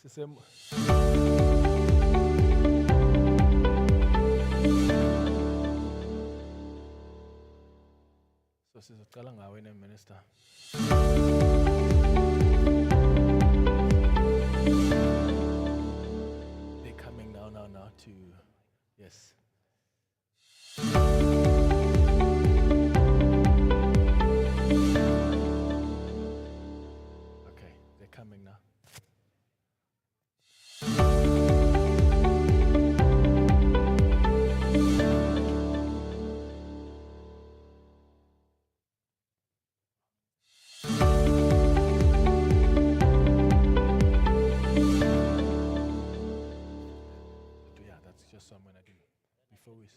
Sisem- So sizoqala ngawe ne minister. They're coming now to yes. Okay, they're coming now. Yeah, that's just what I'm gonna do before we.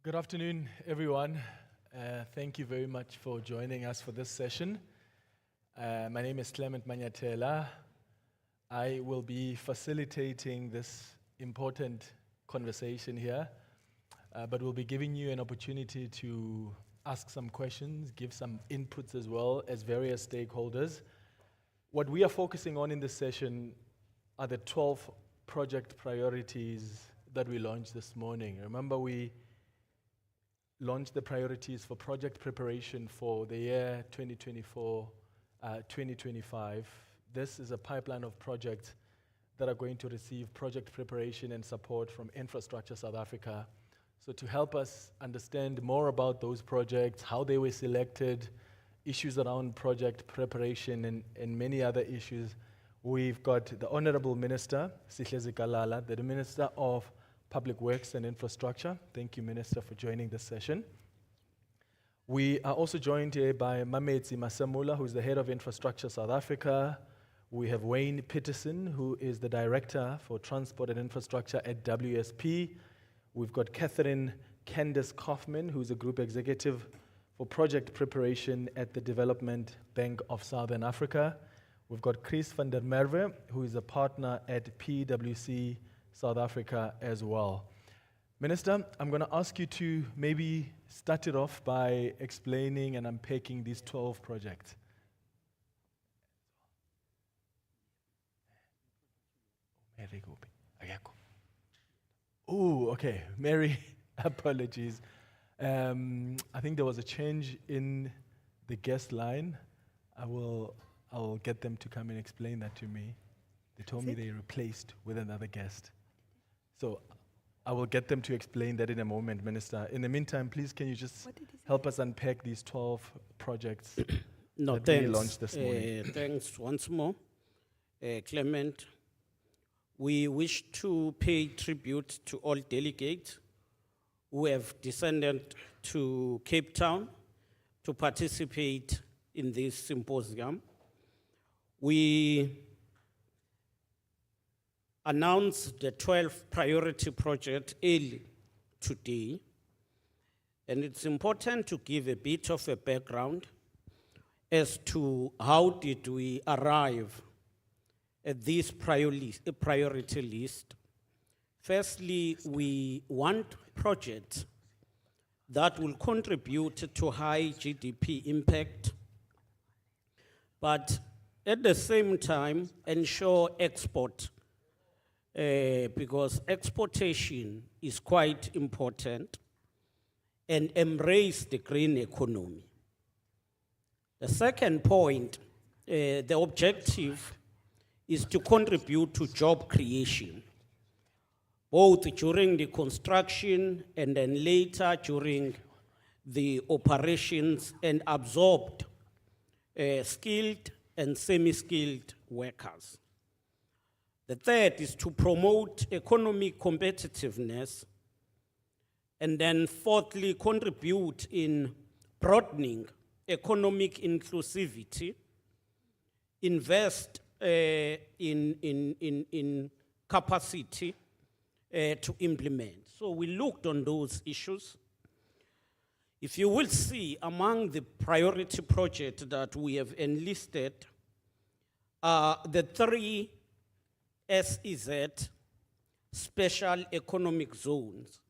Good afternoon, everyone. Thank you very much for joining us for this session. My name is Clement Manyatela. I will be facilitating this important conversation here, but we'll be giving you an opportunity to ask some questions, give some inputs as well as various stakeholders. What we are focusing on in this session are the 12 project priorities that we launched this morning. Remember, we launched the priorities for project preparation for the year 2024-2025. This is a pipeline of projects that are going to receive project preparation and support from Infrastructure South Africa. So to help us understand more about those projects, how they were selected, issues around project preparation and many other issues, we've got the Honorable Minister, Sihle Zikalala, the Minister of Public Works and Infrastructure. Thank you, Minister, for joining this session. We are also joined here by Mametsi Masamula, who is the Head of Infrastructure South Africa. We have Wayne Peterson, who is the Director for Transport and Infrastructure at WSP. We've got Catherine Candace Kaufman, who's the Group Executive for Project Preparation at the Development Bank of Southern Africa. We've got Chris van der Merwe, who is a partner at PwC South Africa as well. Minister, I'm going to ask you to maybe start it off by explaining and unpacking these 12 projects. Oh, okay. Mary, apologies. I think there was a change in the guest line. I will get them to come and explain that to me. They told me they replaced with another guest. So I will get them to explain that in a moment, Minister. In the meantime, please, can you just help us unpack these 12 projects No, that thanks. we launched this morning? Thanks once more, Clement. We wish to pay tribute to all delegates who have descended to Cape Town to participate in this symposium. We announced the 12 priority project early today, and it's important to give a bit of a background as to how did we arrive at this priority list. Firstly, we want projects that will contribute to high GDP impact, but at the same time ensure export, because exportation is quite important, and embrace the green economy. The second point, the objective is to contribute to job creation, both during the construction and then later during the operations, and absorbed skilled and semi-skilled workers. The third is to promote economic competitiveness, and then fourthly, contribute in broadening economic inclusivity, invest in capacity to implement. So we looked on those issues. If you will see, among the priority projects that we have enlisted, the 3 SEZ special economic zones.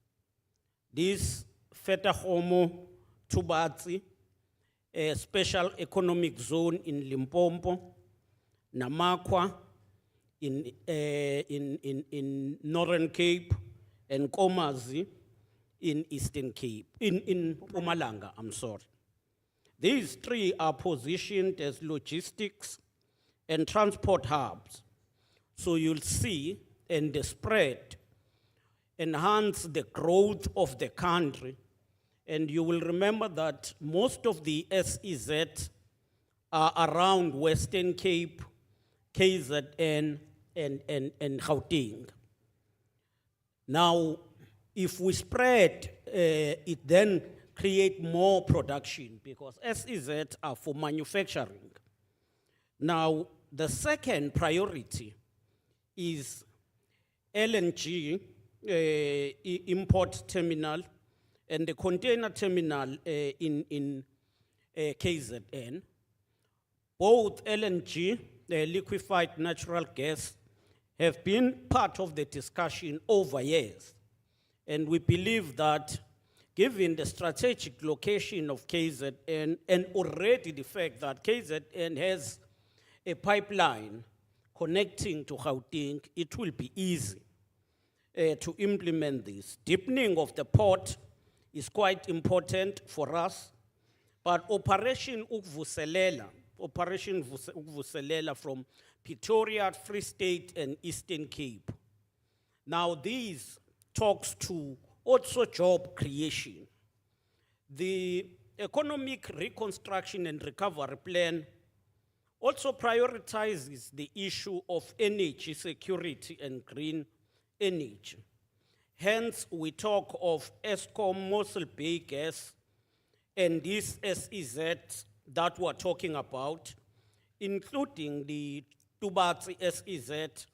This Fetahomo Tubatsi, a special economic zone in Limpopo, Namakwa in Northern Cape, and Komazi in Eastern Cape, in Mpumalanga, I'm sorry. These 3 are positioned as logistics and transport hubs. So you'll see, and the spread enhance the growth of the country. And you will remember that most of the SEZ are around Western Cape, KZN, and Gauteng. Now, if we spread, it then create more production because SEZ are for manufacturing. Now, the second priority is LNG import terminal and the container terminal in KZN. Both LNG, liquefied natural gas, have been part of the discussion over years. And we believe that given the strategic location of KZN and already the fact that KZN has a pipeline connecting to Gauteng, it will be easy to implement this. Deepening of the port is quite important for us, but Operation Ukuvuselela from Pretoria, Free State, and Eastern Cape. Now these talks to also job creation. The economic reconstruction and recovery plan also prioritizes the issue of energy security and green energy. Hence, we talk of Eskom, Mossel Bay Gas, and this SEZ that we're talking about, including the Tubatsi SEZ,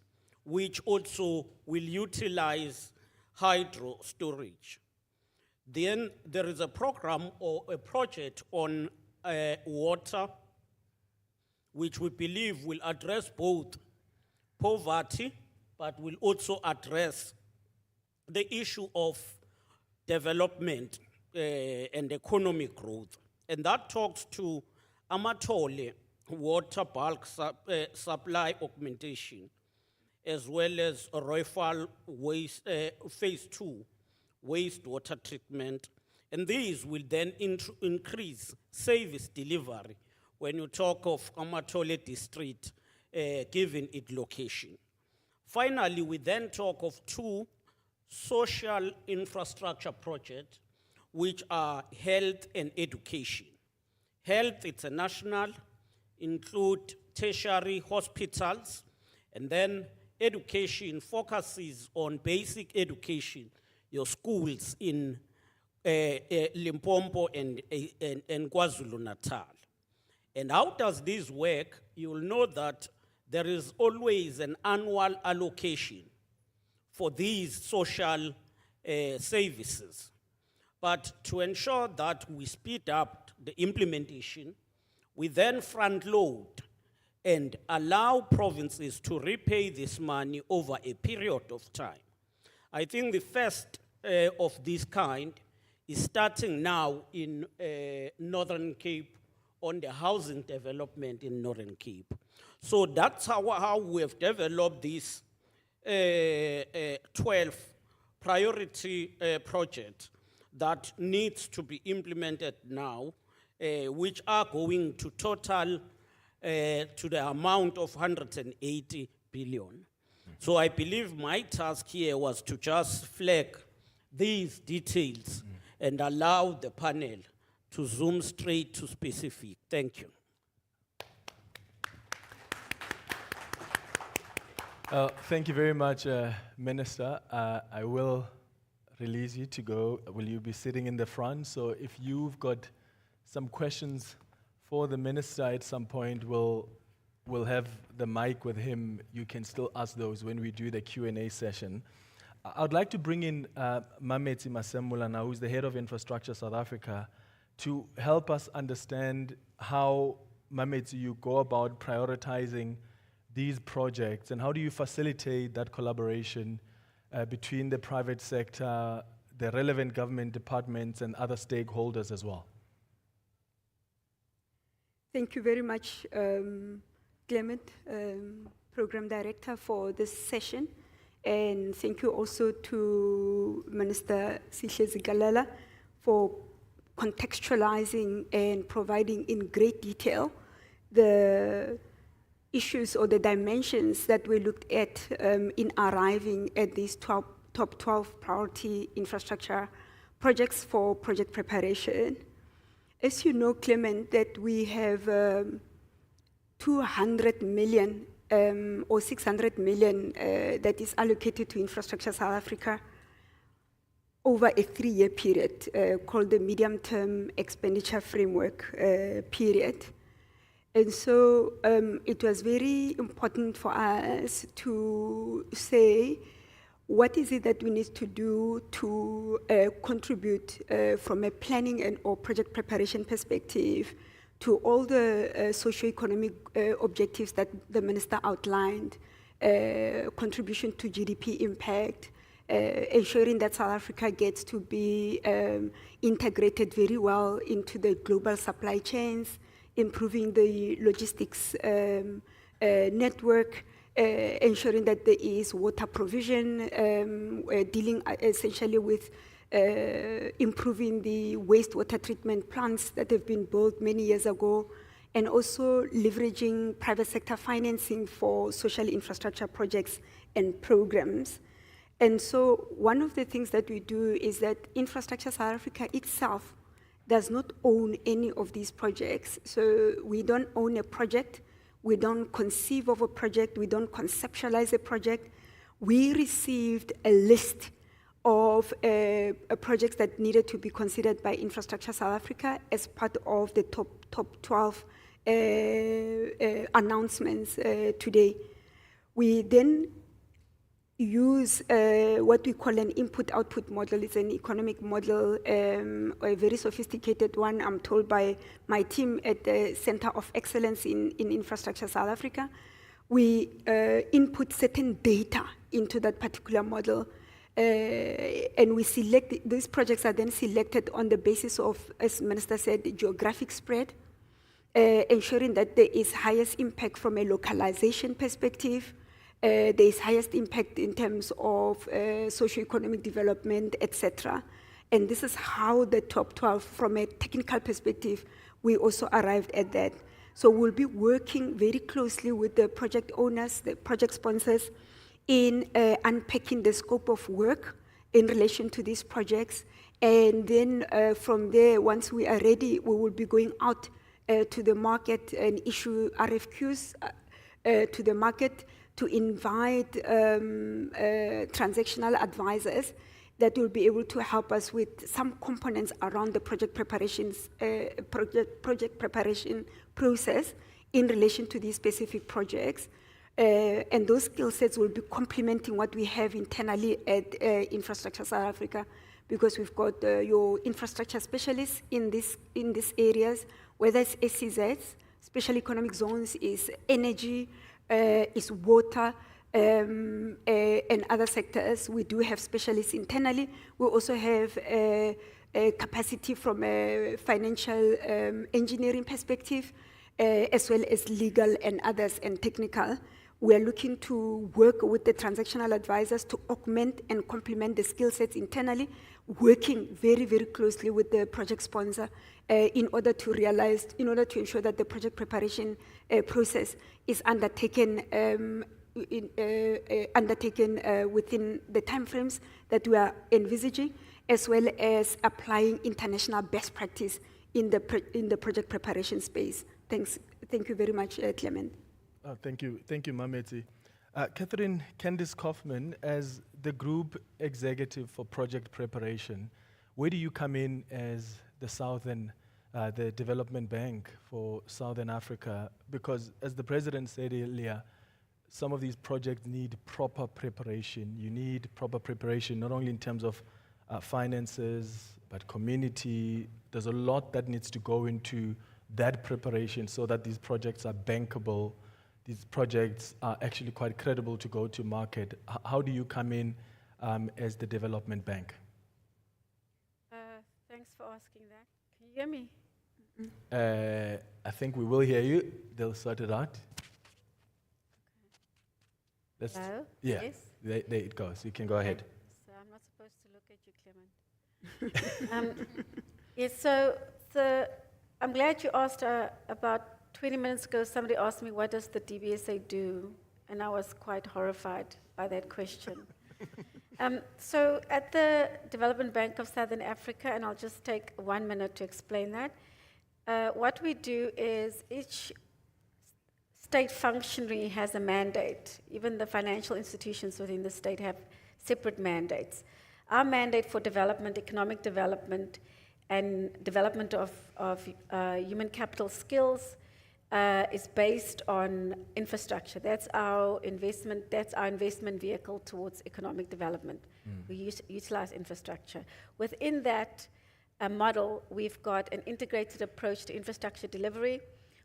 which also will utilize hydro storage. Then there is a program or a project on water, which we believe will address both poverty, but will also address the issue of development and economic growth. And that talks to Amatole water bulk supply augmentation, as well as Royal waste, phase 2 wastewater treatment. And these will then increase service delivery when you talk of Amatole district, given its location. Finally, we then talk of 2 social infrastructure projects, which are health and education. Health, it's a national, include tertiary hospitals, and then education focuses on basic education, your schools in Limpopo and KwaZulu-Natal. And how does this work? You'll know that there is always an annual allocation for these social services. But to ensure that we speed up the implementation, we then front load and allow provinces to repay this money over a period of time. I think the first of this kind is starting now in Northern Cape on the housing development in Northern Cape. So that's how we have developed this 12 priority project that needs to be implemented now, which are going to total to the amount of 180 billion. So I believe my task here was to just flag these details and allow the panel to zoom straight to specific. Thank you. Thank you very much, Minister. I will release you to go. Will you be sitting in the front? So if you've got some questions for the Minister at some point, we'll have the mic with him. You can still ask those when we do the Q&A session. I'd like to bring in Mametsi Masemula now, who's the head of Infrastructure South Africa, to help us understand how, Mametsi, you go about prioritizing these projects, and how do you facilitate that collaboration between the private sector, the relevant government departments, and other stakeholders as well? Thank you very much, Clement, Program Director, for this session. And thank you also to Minister Sihle Zikalala for contextualizing and providing in great detail the issues or the dimensions that we looked at in arriving at these top 12 priority infrastructure projects for project preparation. As you know, Clement, that we have 200 million or 600 million that is allocated to Infrastructure South Africa over a 3-year period called the Medium-Term Expenditure Framework period. And so it was very important for us to say, what is it that we need to do to contribute from a planning and or project preparation perspective to all the socio-economic objectives that the minister outlined, contribution to GDP impact, ensuring that South Africa gets to be integrated very well into the global supply chains, improving the logistics network, ensuring that there is water provision, dealing essentially with improving the wastewater treatment plants that have been built many years ago, and also leveraging private sector financing for social infrastructure projects and programs. And so one of the things that we do is that Infrastructure South Africa itself does not own any of these projects. So we don't own a project, we don't conceive of a project, we don't conceptualize a project. We received a list of projects that needed to be considered by Infrastructure South Africa as part of the top 12 announcements today. We then use what we call an input-output model. It's an economic model, a very sophisticated one, I'm told by my team at the Center of Excellence in Infrastructure South Africa. We input certain data into that particular model, and we select, these projects are then selected on the basis of, as Minister said, geographic spread, ensuring that there is highest impact from a localization perspective, there is highest impact in terms of socio-economic development, etc. And this is how the top 12, from a technical perspective, we also arrived at that. So we'll be working very closely with the project owners, the project sponsors, in unpacking the scope of work in relation to these projects. And then from there, once we are ready, we will be going out to the market and issue RFQs to the market to invite transactional advisors that will be able to help us with some components around the project preparations, project preparation process in relation to these specific projects. And those skill sets will be complementing what we have internally at Infrastructure South Africa, because we've got your infrastructure specialists in these areas, whether it's SEZs, special economic zones, is energy, is water, and other sectors. We do have specialists internally. We also have a capacity from a financial engineering perspective, as well as legal and others, and technical. We are looking to work with the transactional advisors to augment and complement the skill sets internally, working very, very closely with the project sponsor in order to ensure that the project preparation process is undertaken within the timeframes that we are envisaging, as well as applying international best practice in the project preparation space. Thank you very much, Clement. Thank you, Mametsi. Catherine Candice Kaufman, as the group executive for project preparation, where do you come in as the development bank for Southern Africa? Because as the president said earlier, some of these projects need proper preparation. You need proper preparation, not only in terms of finances, but community. There's a lot that needs to go into that preparation so that these projects are bankable. These projects are actually quite credible to go to market. How do you come in as the development bank? Thanks for asking that. Can you hear me? I think we will hear you. They'll sort it out. Let's, Hello? yeah, Yes? there it goes. You can go ahead. So I'm not supposed to look at you, Clement. Yes, so I'm glad you asked. About 20 minutes ago, somebody asked me, what does the DBSA do? And I was quite horrified by that question. So at the Development Bank of Southern Africa, and I'll just take 1 minute to explain that, what we do is each state functionary has a mandate. Even the financial institutions within the state have separate mandates. Our mandate for development, economic development, and development of human capital skills is based on infrastructure. That's our investment vehicle towards economic development. We utilize infrastructure. Within that model, we've got an integrated approach to infrastructure delivery,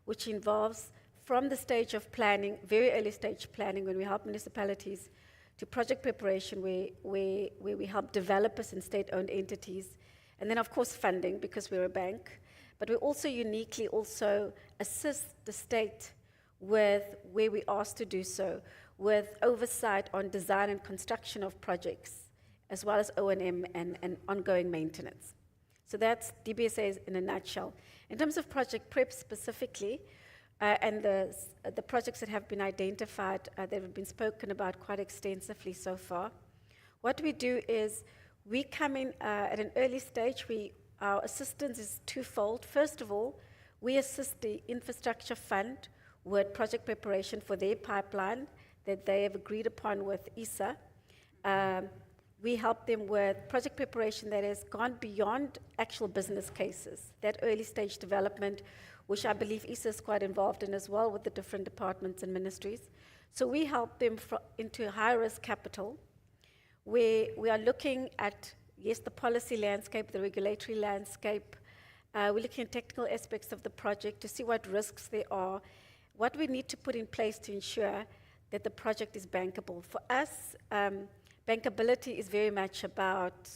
which involves from the stage of planning, very early stage planning, when we help municipalities, to project preparation, where we help developers and state-owned entities, and then of course funding, because we're a bank. But we also uniquely also assist the state with, where we asked to do so, with oversight on design and construction of projects, as well as O&M and ongoing maintenance. So that's DBSA in a nutshell. In terms of project prep specifically, and the projects that have been identified, that have been spoken about quite extensively so far, what we do is we come in at an early stage. Our assistance is twofold. First of all, we assist the infrastructure fund with project preparation for their pipeline that they have agreed upon with SIDSSA. We help them with project preparation that has gone beyond actual business cases, that early stage development, which I believe SIDSSA is quite involved in as well with the different departments and ministries. So we help them into high-risk capital, where we are looking at, yes, the policy landscape, the regulatory landscape. We're looking at technical aspects of the project to see what risks there are, what we need to put in place to ensure that the project is bankable. For us, bankability is very much about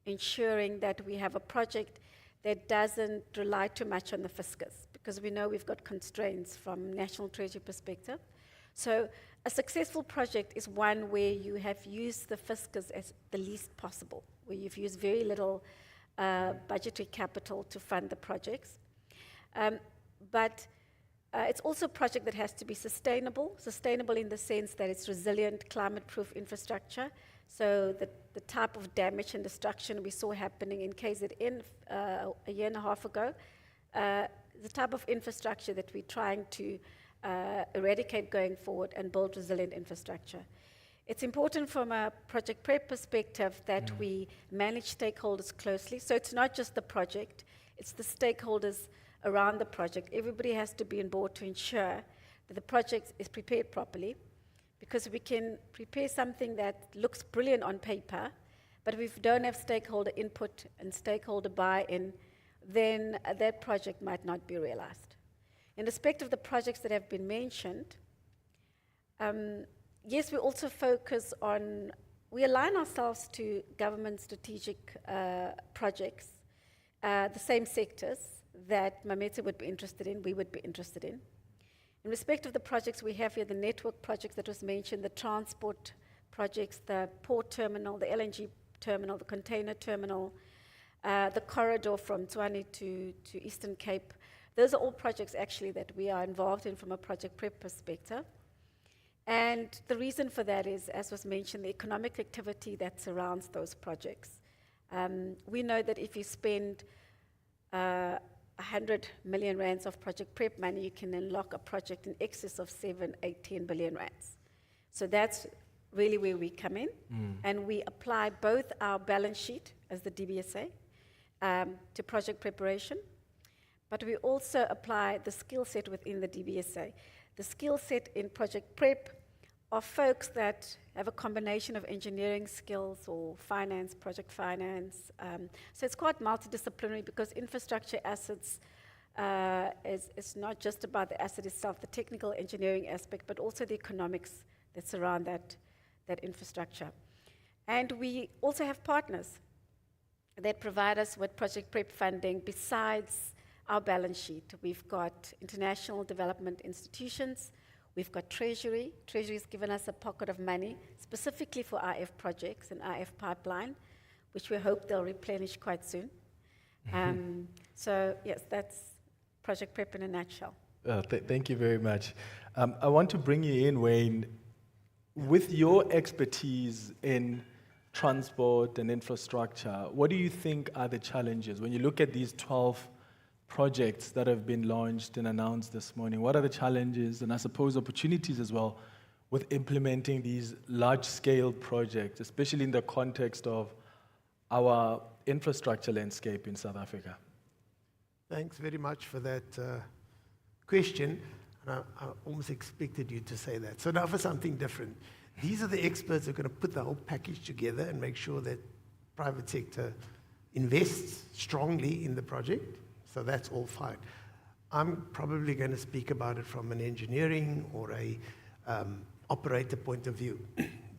ensuring that we have a project that doesn't rely too much on the fiscus, because we know we've got constraints from National Treasury perspective. So a successful project is one where you have used the fiscus as the least possible, where you've used very little budgetary capital to fund the projects. But it's also a project that has to be sustainable in the sense that it's resilient, climate-proof infrastructure. So the type of damage and destruction we saw happening in KZN a year and a half ago, the type of infrastructure that we're trying to eradicate going forward and build resilient infrastructure. It's important from a project prep perspective that we manage stakeholders closely. So it's not just the project, it's the stakeholders around the project. Everybody has to be on board to ensure that the project is prepared properly, because we can prepare something that looks brilliant on paper, but if we don't have stakeholder input and stakeholder buy-in, then that project might not be realized. In respect of the projects that have been mentioned, yes, we also focus on, we align ourselves to government strategic projects, the same sectors that Mametse would be interested in, we would be interested in. In respect of the projects we have here, the network projects that was mentioned, the transport projects, the port terminal, the LNG terminal, the container terminal, the corridor from Tshwane to Eastern Cape, those are all projects actually that we are involved in from a project prep perspective. And the reason for that is, as was mentioned, the economic activity that surrounds those projects. We know that if you spend 100 million rands of project prep money, you can unlock a project in excess of 7, 8, 10 billion rands. So that's really where we come in, and we apply both our balance sheet as the DBSA to project preparation, but we also apply the skill set within the DBSA. The skill set in project prep are folks that have a combination of engineering skills or finance, project finance. So it's quite multidisciplinary because infrastructure assets is not just about the asset itself, the technical engineering aspect, but also the economics that surround that infrastructure. And we also have partners that provide us with project prep funding besides our balance sheet. We've got international development institutions. We've got Treasury. Treasury's given us a pocket of money specifically for RF projects and RF pipeline, which we hope they'll replenish quite soon. So yes, that's project prep in a nutshell. Thank you very much. I want to bring you in, Wayne. With your expertise in transport and infrastructure, what do you think are the challenges? When you look at these 12 projects that have been launched and announced this morning, what are the challenges and I suppose opportunities as well with implementing these large-scale projects, especially in the context of our infrastructure landscape in South Africa? Thanks very much for that question. And I almost expected you to say that. So now for something different. These are the experts who are going to put the whole package together and make sure that private sector invests strongly in the project. So that's all fine. I'm probably going to speak about it from an engineering or a operator point of view.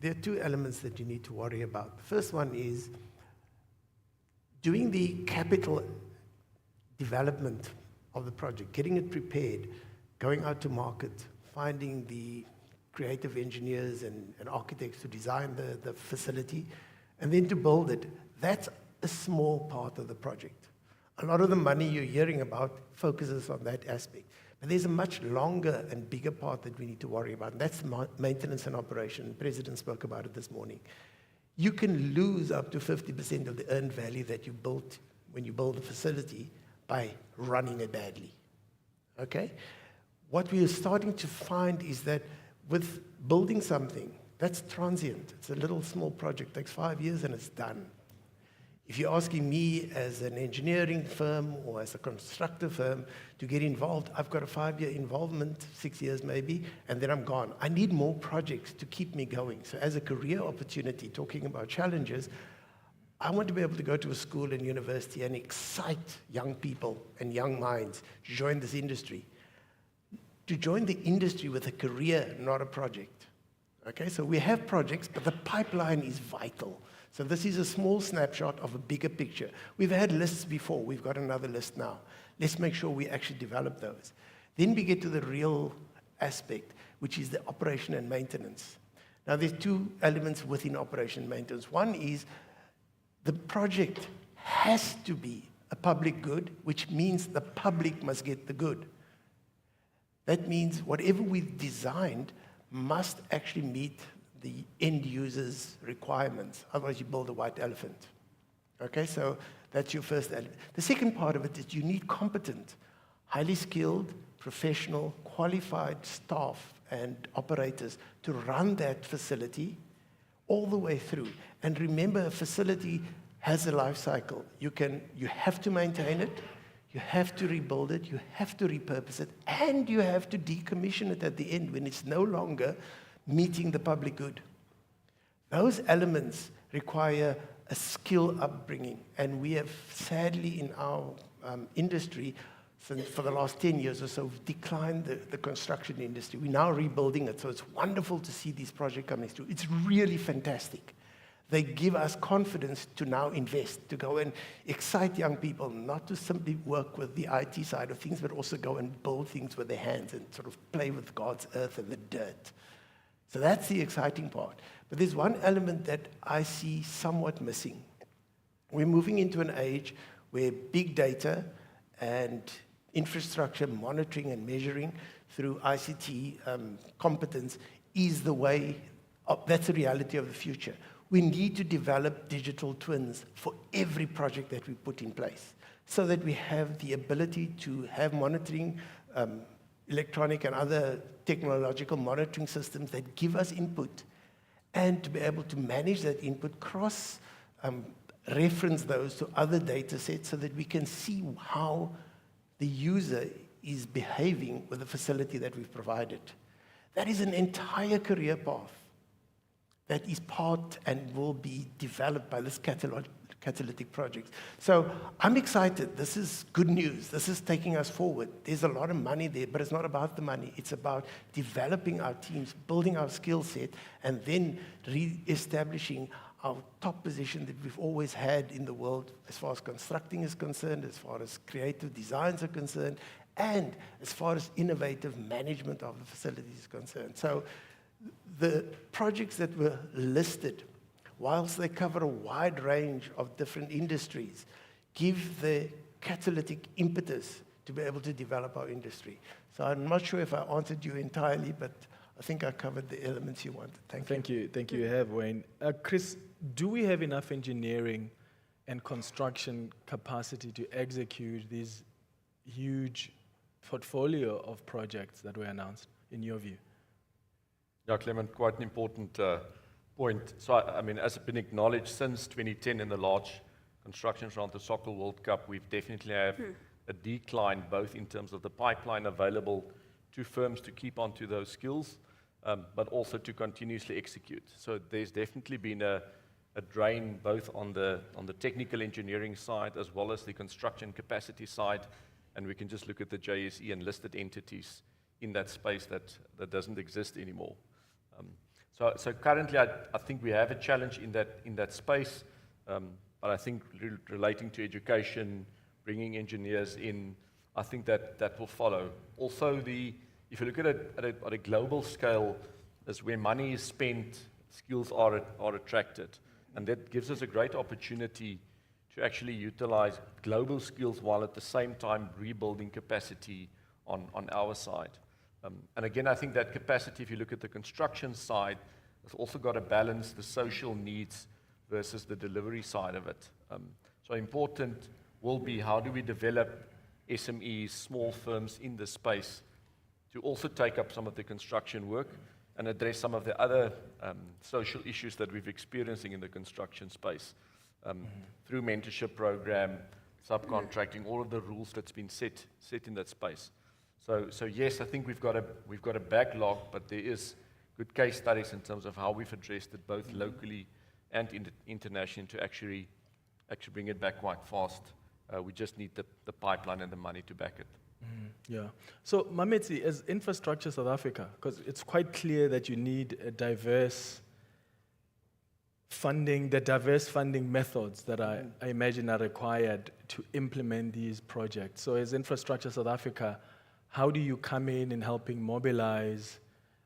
There are two elements that you need to worry about. The first one is doing the capital development of the project, getting it prepared, going out to market, finding the creative engineers and architects to design the facility, and then to build it. That's a small part of the project. A lot of the money you're hearing about focuses on that aspect. But there's a much longer and bigger part that we need to worry about, and that's the maintenance and operation. The President spoke about it this morning. You can lose up to 50% of the earned value that you built when you build a facility by running it badly. Okay? What we are starting to find is that with building something, that's transient. It's a little small project, takes 5 years and it's done. If you're asking me as an engineering firm or as a constructor firm to get involved, I've got a 5-year involvement, 6 years maybe, and then I'm gone. I need more projects to keep me going. So as a career opportunity, talking about challenges, I want to be able to go to a school and university and excite young people and young minds to join this industry. To join the industry with a career, not a project. Okay, so we have projects, but the pipeline is vital. So this is a small snapshot of a bigger picture. We've had lists before. We've got another list now. Let's make sure we actually develop those. Then we get to the real aspect, which is the operation and maintenance. Now, there's two elements within operation and maintenance. One is the project has to be a public good, which means the public must get the good. That means whatever we've designed must actually meet the end user's requirements. Otherwise, you build a white elephant. Okay, so that's your first element. The second part of it is you need competent, highly skilled, professional, qualified staff and operators to run that facility all the way through. And remember, a facility has a life cycle. You have to maintain it, you have to rebuild it, you have to repurpose it, and you have to decommission it at the end when it's no longer meeting the public good. Those elements require a skill upbringing, and we have sadly in our industry, for the last 10 years or so, declined the construction industry. We're now rebuilding it, so it's wonderful to see these projects coming through. It's really fantastic. They give us confidence to now invest, to go and excite young people, not to simply work with the IT side of things, but also go and build things with their hands and sort of play with God's earth and the dirt. So that's the exciting part. But there's one element that I see somewhat missing. We're moving into an age where big data and infrastructure monitoring and measuring through ICT competence is the way, that's the reality of the future. We need to develop digital twins for every project that we put in place so that we have the ability to have monitoring, electronic and other technological monitoring systems that give us input, and to be able to manage that input, reference those to other data sets so that we can see how the user is behaving with the facility that we've provided. That is an entire career path that is part and will be developed by this catalytic project. So I'm excited. This is good news. This is taking us forward. There's a lot of money there, but it's not about the money. It's about developing our teams, building our skill set, and then re-establishing our top position that we've always had in the world as far as constructing is concerned, as far as creative designs are concerned, and as far as innovative management of the facilities is concerned. So the projects that were listed, whilst they cover a wide range of different industries, give the catalytic impetus to be able to develop our industry. So I'm not sure if I answered you entirely, but I think I covered the elements you wanted. Thank you. Thank you, you have, Wayne. Chris, do we have enough engineering and construction capacity to execute these huge portfolio of projects that were announced, in your view? Yeah, Clement, quite an important point. So, I mean, as has been acknowledged, since 2010 in the large constructions around the Soccer World Cup, we've definitely have a decline, both in terms of the pipeline available to firms to keep on to those skills, but also to continuously execute. So there's definitely been a drain both on the technical engineering side as well as the construction capacity side, and we can just look at the JSE and listed entities in that space that doesn't exist anymore. So currently, I think we have a challenge in that space, but I think relating to education, bringing engineers in, I think that will follow. Also, if you look at it at a global scale, is where money is spent, skills are attracted, and that gives us a great opportunity to actually utilize global skills while at the same time rebuilding capacity on our side. And again, I think that capacity, if you look at the construction side, has also got to balance the social needs versus the delivery side of it. So important will be how do we develop SMEs, small firms in this space to also take up some of the construction work and address some of the other social issues that we've experiencing in the construction space through mentorship program, subcontracting, all of the rules that's been set in that space. So yes, I think we've got a backlog, but there is good case studies in terms of how we've addressed it both locally and internationally to actually bring it back quite fast. We just need the pipeline and the money to back it. Yeah. So Mametsi, as Infrastructure South Africa, because it's quite clear that you need a diverse funding methods that I imagine are required to implement these projects. So as Infrastructure South Africa, how do you come in helping mobilize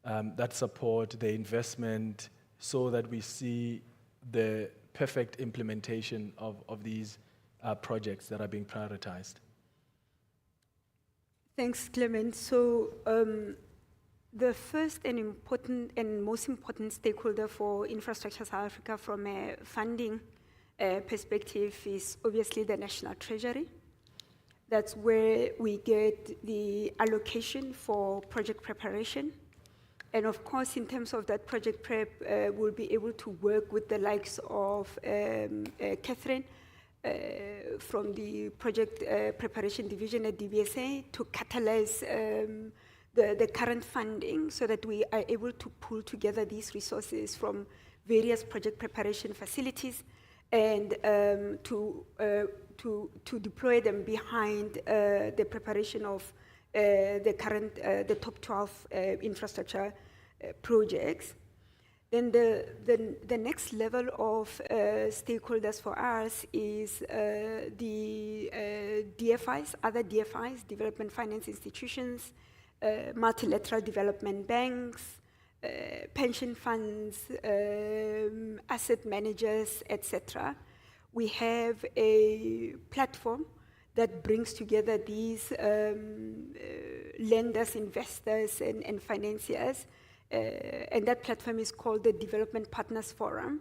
that support, the investment, so that we see the perfect implementation of these projects that are being prioritized? Thanks, Clement. So the first and most important stakeholder for Infrastructure South Africa from a funding perspective is obviously the National Treasury. That's where we get the allocation for project preparation. And of course, in terms of that project prep, we'll be able to work with the likes of Catherine from the project preparation division at DBSA to catalyze the current funding so that we are able to pull together these resources from various project preparation facilities and to deploy them behind the preparation of the top 12 infrastructure projects. Then the next level of stakeholders for us is the DFIs, other DFIs, development finance institutions, multilateral development banks, pension funds, asset managers, etc. We have a platform that brings together these lenders, investors, and financiers. And that platform is called the Development Partners Forum.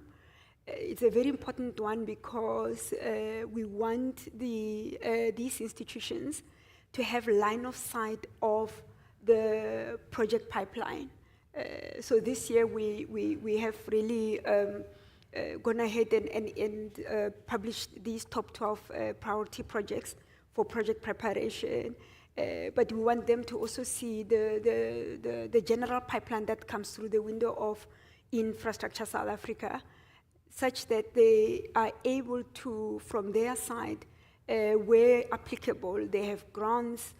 It's a very important one because we want these institutions to have line of sight of the project pipeline. So this year we have really gone ahead and published these top 12 priority projects for project preparation. But we want them to also see the general pipeline that comes through the window of Infrastructure South Africa, such that they are able to, from their side, where applicable, they have grants,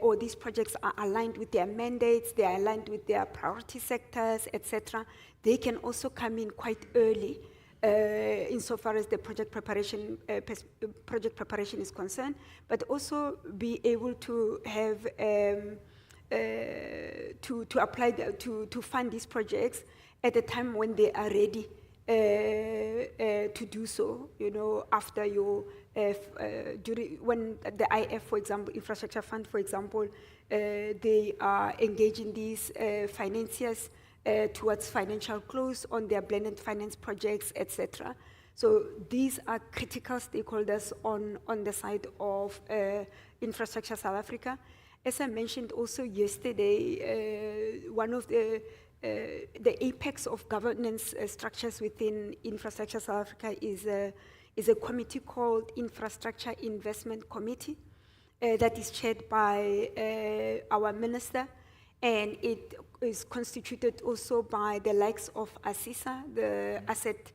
or these projects are aligned with their mandates, they are aligned with their priority sectors, etc. They can also come in quite early insofar as the project preparation is concerned, but also be able to have to apply to fund these projects at a time when they are ready to do so. You know, after your when the IF, for example, infrastructure fund, for example, they are engaging these financiers towards financial close on their blended finance projects, etc. So these are critical stakeholders on the side of Infrastructure South Africa. As I mentioned also yesterday, one of the apex of governance structures within Infrastructure South Africa is a committee called Infrastructure Investment Committee that is chaired by our minister, and it is constituted also by the likes of SIDSSA, the Asset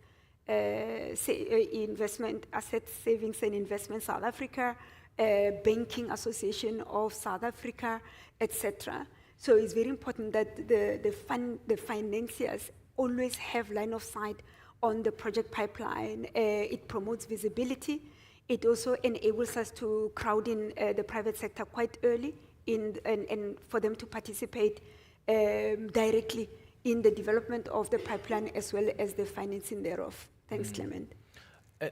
Savings and Investment South Africa, Banking Association of South Africa, etc. So it's very important that the financiers always have line of sight on the project pipeline. It promotes visibility. It also enables us to crowd in the private sector quite early and for them to participate directly in the development of the pipeline as well as the financing thereof. Thanks, Clement.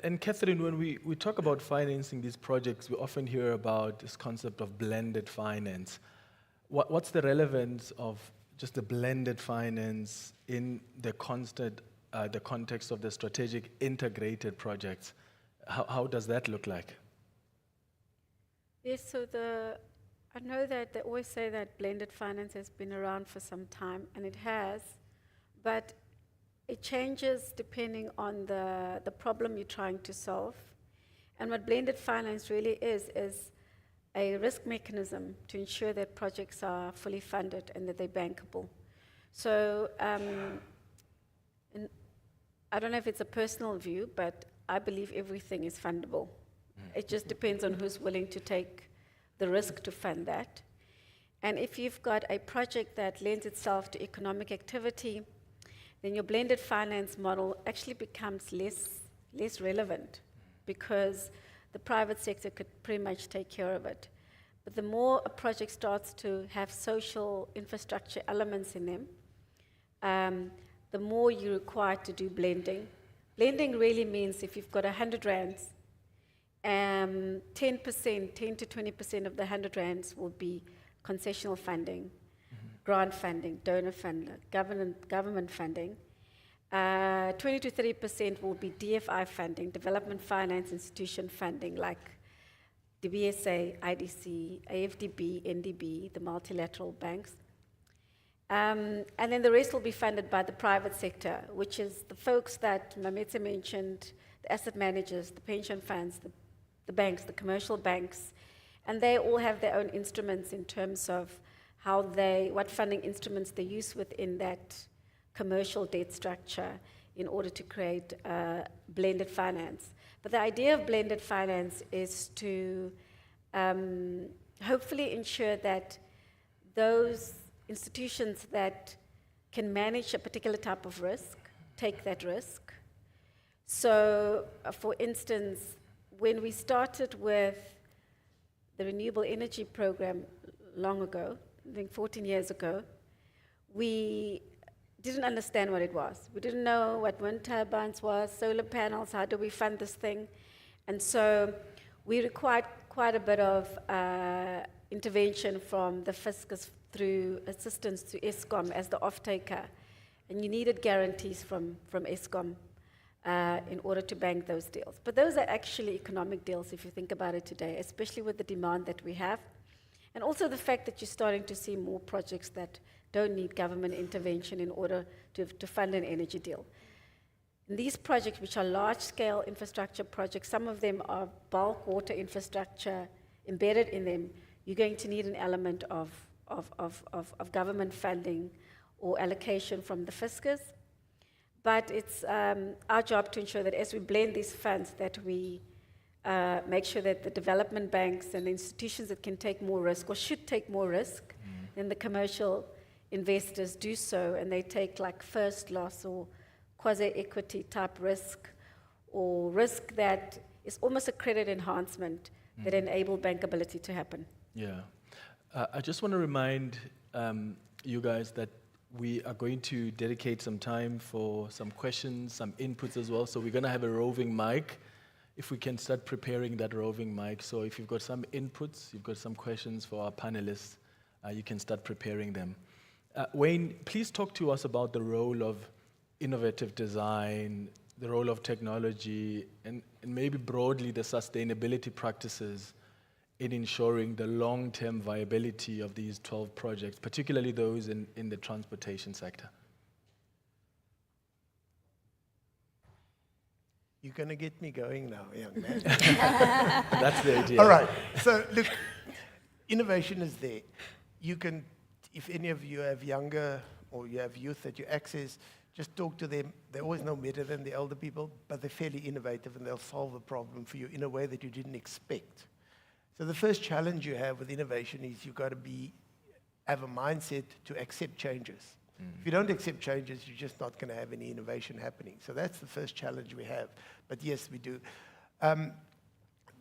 And Catherine, when we talk about financing these projects, we often hear about this concept of blended finance. What's the relevance of just the blended finance in the context of the strategic integrated projects? How does that look like? Yes, so I know that they always say that blended finance has been around for some time, and it has, but it changes depending on the problem you're trying to solve. And what blended finance really is a risk mechanism to ensure that projects are fully funded and that they're bankable. So and I don't know if it's a personal view, but I believe everything is fundable. It just depends on who's willing to take the risk to fund that. And if you've got a project that lends itself to economic activity, then your blended finance model actually becomes less relevant, because the private sector could pretty much take care of it. But the more a project starts to have social infrastructure elements in them, the more you're required to do blending. Blending really means if you've got 100 rands, 10% to 20% of the 100 rands will be concessional funding, grant funding, donor funding, government funding. 20 to 30% will be DFI funding, development finance institution funding, like the BSA, IDC, AFDB, NDB, the multilateral banks. And then the rest will be funded by the private sector, which is the folks that Mametse mentioned, the asset managers, the pension funds, the banks, the commercial banks, and they all have their own instruments in terms of what funding instruments they use within that commercial debt structure in order to create blended finance. But the idea of blended finance is to hopefully ensure that those institutions that can manage a particular type of risk take that risk. So, for instance, when we started with the renewable energy program long ago, I think 14 years ago, we didn't understand what it was. We didn't know what wind turbines was, solar panels, how do we fund this thing? And so we required quite a bit of intervention from the fiscus through assistance to Eskom as the off-taker. And you needed guarantees from Eskom in order to bank those deals. But those are actually economic deals if you think about it today, especially with the demand that we have. And also the fact that you're starting to see more projects that don't need government intervention in order to fund an energy deal. And these projects, which are large-scale infrastructure projects, some of them are bulk water infrastructure embedded in them. you're going to need an element of government funding or allocation from the fiscus. But it's our job to ensure that as we blend these funds, that we make sure that the development banks and the institutions that can take more risk or should take more risk than the commercial investors do so, and they take like first loss or quasi-equity type risk, or risk that is almost a credit enhancement that enable bankability to happen. Yeah. I just want to remind you guys that we are going to dedicate some time for some questions, some inputs as well. So we're going to have a roving mic. If we can start preparing that roving mic. So if you've got some inputs, you've got some questions for our panelists, you can start preparing them. Wayne, please talk to us about the role of innovative design, the role of technology, and maybe broadly the sustainability practices in ensuring the long-term viability of these 12 projects, particularly those in the transportation sector. You're going to get me going now, young man. That's the idea. All right. So look, innovation is there. You can, if any of you have younger or you have youth that you access, just talk to them. They always know better than the elder people, but they're fairly innovative and they'll solve a problem for you in a way that you didn't expect. So the first challenge you have with innovation is you've got to have a mindset to accept changes. If you don't accept changes, you're just not going to have any innovation happening. So that's the first challenge we have. But yes, we do.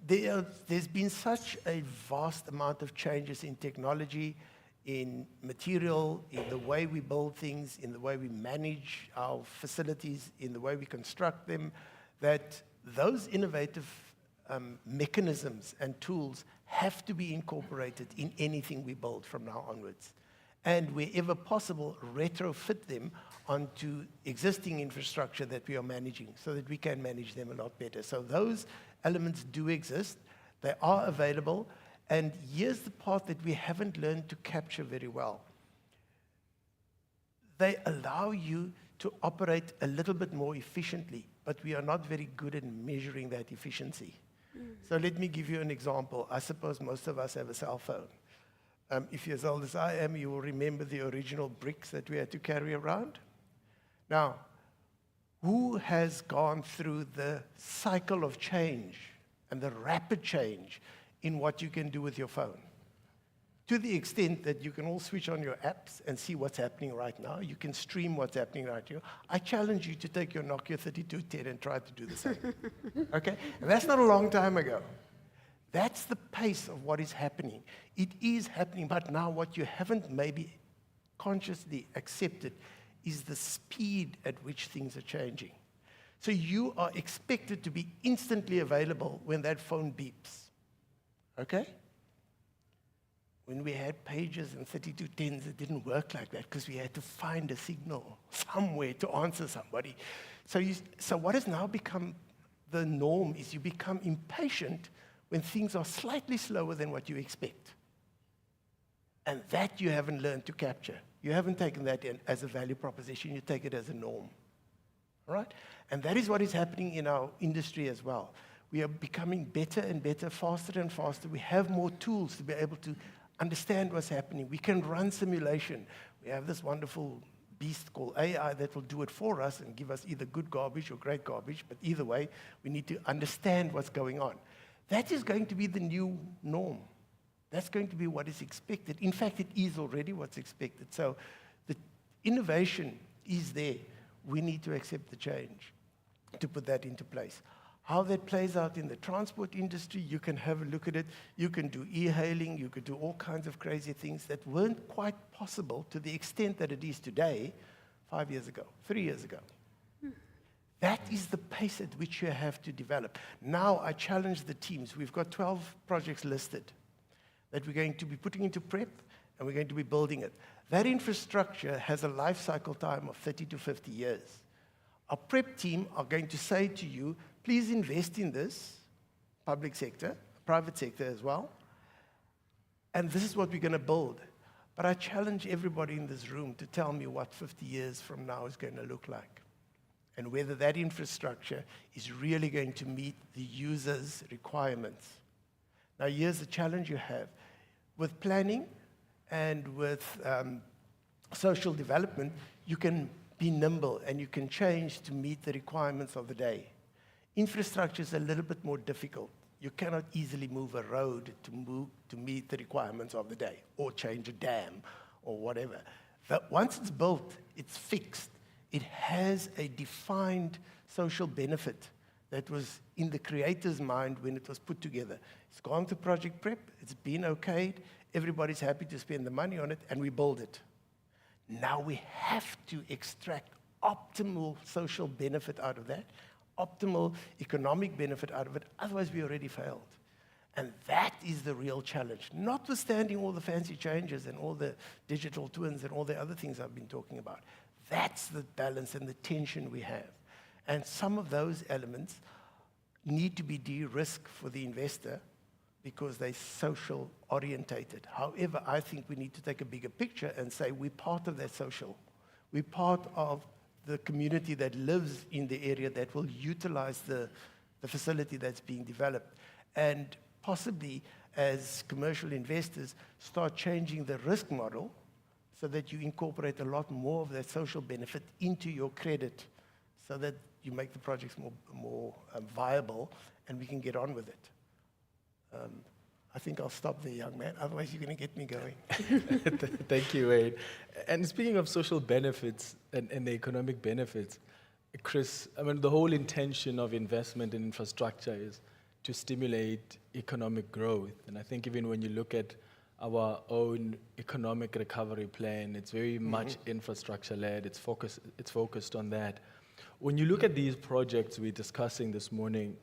There's been such a vast amount of changes in technology, in material, in the way we build things, in the way we manage our facilities, in the way we construct them, that those innovative mechanisms and tools have to be incorporated in anything we build from now onwards. And wherever possible, retrofit them onto existing infrastructure that we are managing so that we can manage them a lot better. So those elements do exist. They are available. And here's the part that we haven't learned to capture very well. They allow you to operate a little bit more efficiently, but we are not very good at measuring that efficiency. So let me give you an example. I suppose most of us have a cell phone. If you're as old as I am, you will remember the original bricks that we had to carry around. Now, who has gone through the cycle of change and the rapid change in what you can do with your phone? To the extent that you can all switch on your apps and see what's happening right now. You can stream what's happening right now. I challenge you to take your Nokia 3210 and try to do the same. Okay? And that's not a long time ago. That's the pace of what is happening. It is happening, but now what you haven't maybe consciously accepted is the speed at which things are changing. So you are expected to be instantly available when that phone beeps. Okay? When we had pages and 3210s, it didn't work like that because we had to find a signal somewhere to answer somebody. So what has now become the norm is you become impatient when things are slightly slower than what you expect. And that you haven't learned to capture. You haven't taken that in as a value proposition, you take it as a norm. All right? And that is what is happening in our industry as well. We are becoming better and better, faster and faster. We have more tools to be able to understand what's happening. We can run simulation. We have this wonderful beast called AI that will do it for us and give us either good garbage or great garbage, but either way, we need to understand what's going on. That is going to be the new norm. That's going to be what is expected. In fact, it is already what's expected. So the innovation is there. We need to accept the change to put that into place. How that plays out in the transport industry, you can have a look at it. You can do e-hailing. You could do all kinds of crazy things that weren't quite possible to the extent that it is today 5 years ago, 3 years ago. That is the pace at which you have to develop. Now I challenge the teams. We've got 12 projects listed that we're going to be putting into prep, and we're going to be building it. That infrastructure has a life cycle time of 30 to 50 years. Our prep team are going to say to you, please invest in this, public sector, private sector as well, and this is what we're going to build. But I challenge everybody in this room to tell me what 50 years from now is going to look like, and whether that infrastructure is really going to meet the user's requirements. Now, here's the challenge you have. with planning and with social development, you can be nimble and you can change to meet the requirements of the day. Infrastructure is a little bit more difficult. You cannot easily move a road to meet the requirements of the day, or change a dam, or whatever. But once it's built, it's fixed. It has a defined social benefit that was in the creator's mind when it was put together. It's gone through project prep, it's been okayed, everybody's happy to spend the money on it, and we build it. Now we have to extract optimal social benefit out of that, optimal economic benefit out of it, otherwise we already failed. And that is the real challenge, notwithstanding all the fancy changes and all the digital twins and all the other things I've been talking about. That's the balance and the tension we have. And some of those elements need to be de-risked for the investor because they're social orientated. However, I think we need to take a bigger picture and say we're part of that social. We're part of the community that lives in the area that will utilize the facility that's being developed. And possibly, as commercial investors, start changing the risk model so that you incorporate a lot more of that social benefit into your credit so that you make the projects more viable and we can get on with it. I think I'll stop there, young man. Otherwise, you're going to get me going. Thank you, Wade. And speaking of social benefits and the economic benefits, Chris, I mean, the whole intention of investment in infrastructure is to stimulate economic growth. And I think even when you look at our own economic recovery plan, it's very much infrastructure-led. It's focused on that. When you look at these projects we're discussing this morning,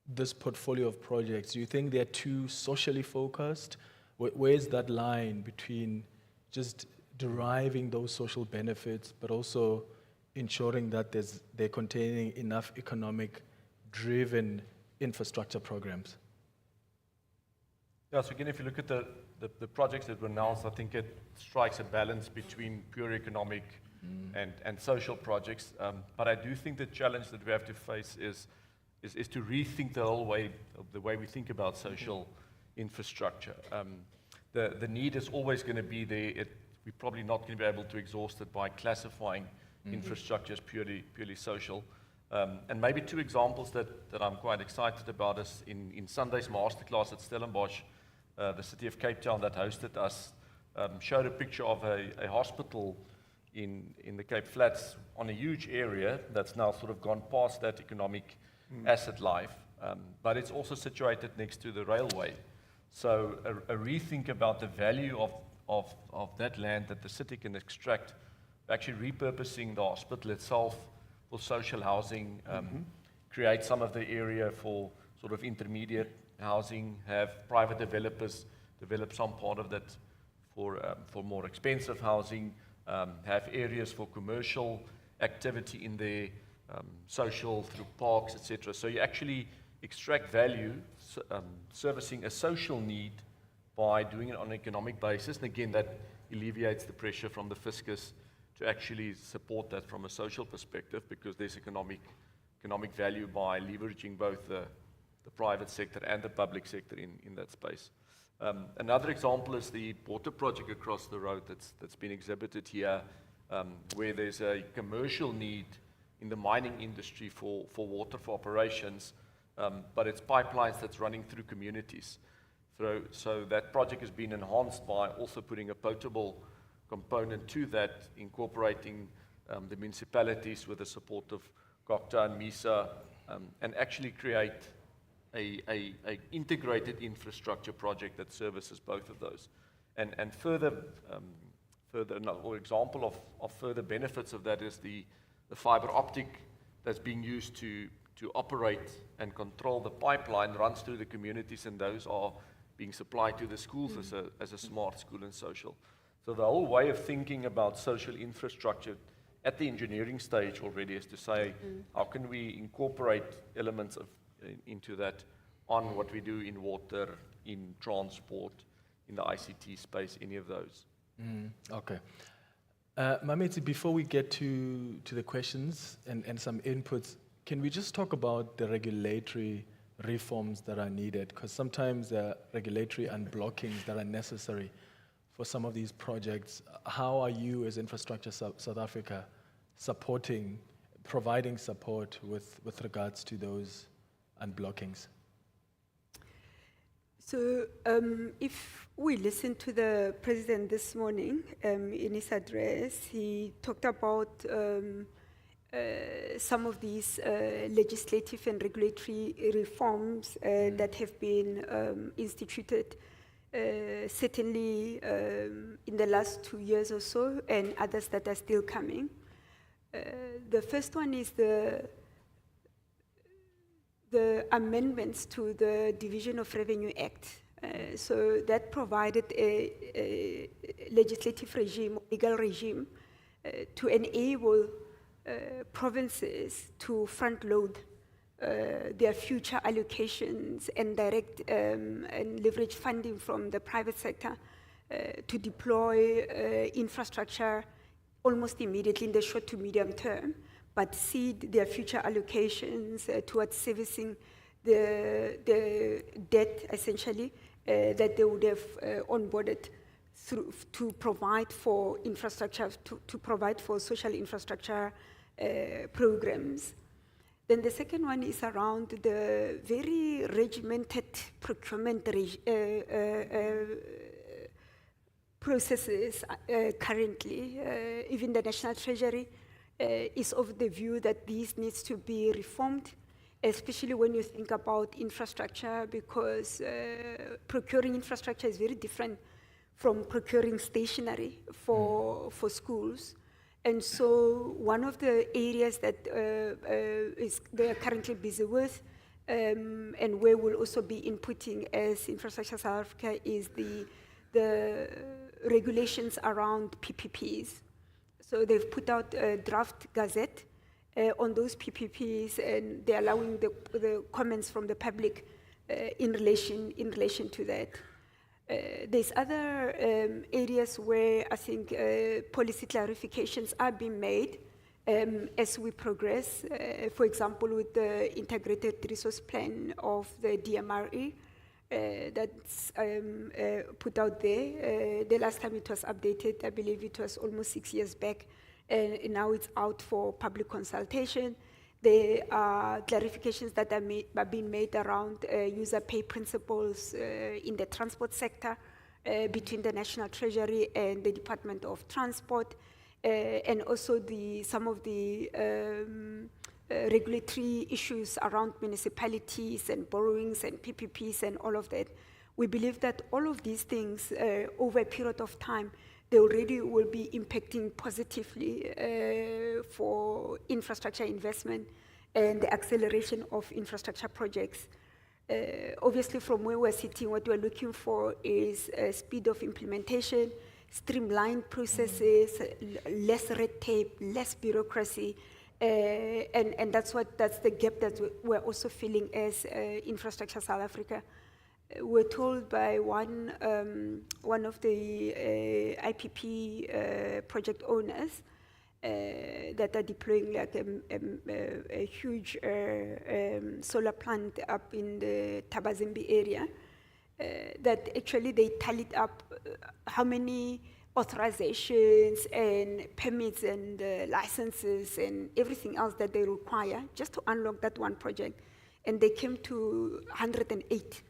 this portfolio of projects, do you think they're too socially focused? Where's that line between just deriving those social benefits, but also ensuring that they're containing enough economic-driven infrastructure programs? Yeah, so again, if you look at the projects that were announced, I think it strikes a balance between pure economic and social projects. But I do think the challenge that we have to face is to rethink the whole way, the way we think about social infrastructure. The need is always going to be there. We're probably not going to be able to exhaust it by classifying infrastructure as purely social. And maybe two examples that I'm quite excited about is in Sunday's masterclass at Stellenbosch, the city of Cape Town that hosted us showed a picture of a hospital in the Cape Flats on a huge area that's now sort of gone past that economic asset life, but it's also situated next to the railway. So a rethink about the value of that land that the city can extract, actually repurposing the hospital itself for social housing, create some of the area for sort of intermediate housing, have private developers develop some part of that for more expensive housing, have areas for commercial activity in there, social through parks, etc. So you actually extract value, servicing a social need by doing it on an economic basis. And again, that alleviates the pressure from the fiscus to actually support that from a social perspective, because there's economic value by leveraging both the private sector and the public sector in that space. Another example is the water project across the road that's been exhibited here, where there's a commercial need in the mining industry for water for operations, but it's pipelines that's running through communities. So that project has been enhanced by also putting a potable component to that, incorporating the municipalities with the support of COCTA and MISA, and actually create a integrated infrastructure project that services both of those. And further another example of further benefits of that is the fiber optic that's being used to operate and control the pipeline runs through the communities, and those are being supplied to the schools as a smart school and social. So the whole way of thinking about social infrastructure at the engineering stage already is to say, how can we incorporate elements into that on what we do in water, in transport, in the ICT space, any of those. Okay. Mameti, before we get to the questions and some inputs, can we just talk about the regulatory reforms that are needed? Because sometimes there are regulatory unblockings that are necessary for some of these projects. How are you as Infrastructure South Africa providing support with regards to those unblockings? So if we listen to the president this morning in his address, he talked about some of these legislative and regulatory reforms that have been instituted, certainly in the last 2 years or so, and others that are still coming. The first one is the amendments to the Division of Revenue Act. So that provided a legislative regime, legal regime, to enable provinces to front load their future allocations and direct and leverage funding from the private sector to deploy infrastructure almost immediately in the short to medium term, but seed their future allocations towards servicing the debt, essentially, that they would have onboarded through to provide for infrastructure, to provide for social infrastructure programs. Then the second one is around the very regimented procurement processes currently. Even the National Treasury is of the view that these needs to be reformed, especially when you think about infrastructure, because procuring infrastructure is very different from procuring stationery for schools. And so one of the areas that they are currently busy with, and where we'll also be inputting as Infrastructure South Africa, is the regulations around PPPs. So they've put out a draft gazette on those PPPs, and they're allowing the comments from the public in relation to that. There's other areas where I think policy clarifications are being made as we progress. For example, with the integrated resource plan of the DMRE that's put out there. The last time it was updated, I believe it was almost 6 years back, and now it's out for public consultation. There are clarifications that are being made around user pay principles in the transport sector between the National Treasury and the Department of Transport, and also some of the regulatory issues around municipalities and borrowings and PPPs and all of that. We believe that all of these things over a period of time, they already will be impacting positively for infrastructure investment and the acceleration of infrastructure projects. Obviously, from where we're sitting, what we're looking for is speed of implementation, streamlined processes, less red tape, less bureaucracy, and that's the gap that we're also feeling as Infrastructure South Africa. We're told by one of the IPP project owners that are deploying like a huge solar plant up in the Tabazimbi area, that actually they tallied up how many authorizations and permits and licenses and everything else that they require just to unlock that one project, and they came to 108.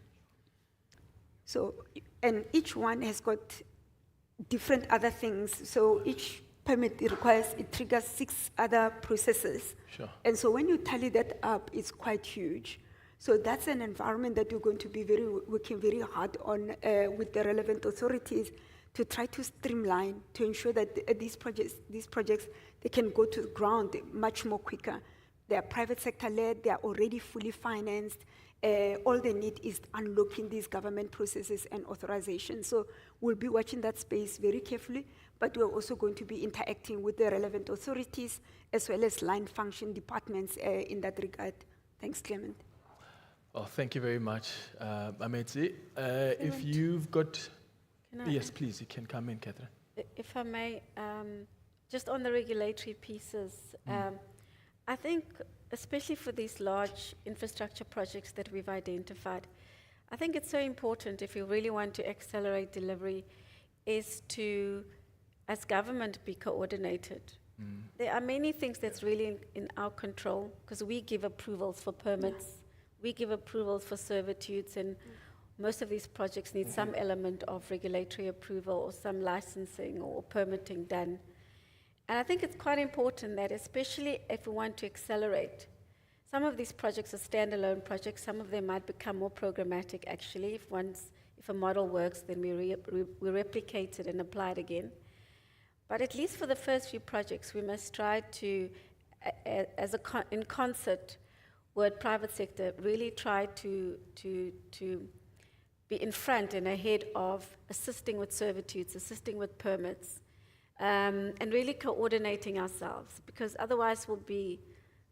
So, and each one has got different other things. So each permit it triggers 6 other processes. Sure. And so when you tally that up, it's quite huge. So that's an environment that we're going to be working very hard on with the relevant authorities to try to streamline, to ensure that these projects, they can go to the ground much more quicker. They are private sector led, they are already fully financed. All they need is unlocking these government processes and authorizations. So we'll be watching that space very carefully, but we're also going to be interacting with the relevant authorities as well as line function departments in that regard. Thanks, Clement. Well, thank you very much, Ametsi. If you've got... Yes, please, you can come in, Catherine. If I may, just on the regulatory pieces, I think especially for these large infrastructure projects that we've identified, I think it's so important if you really want to accelerate delivery is to, as government, be coordinated. There are many things that's really in our control because we give approvals for permits, we give approvals for servitudes, and most of these projects need some element of regulatory approval or some licensing or permitting done. And I think it's quite important that, especially if we want to accelerate, some of these projects are standalone projects, some of them might become more programmatic actually. If a model works, then we replicate it and apply it again. But at least for the first few projects, we must try to, in concert with private sector, really try to be in front and ahead of assisting with servitudes, assisting with permits, and really coordinating ourselves, because otherwise we'll be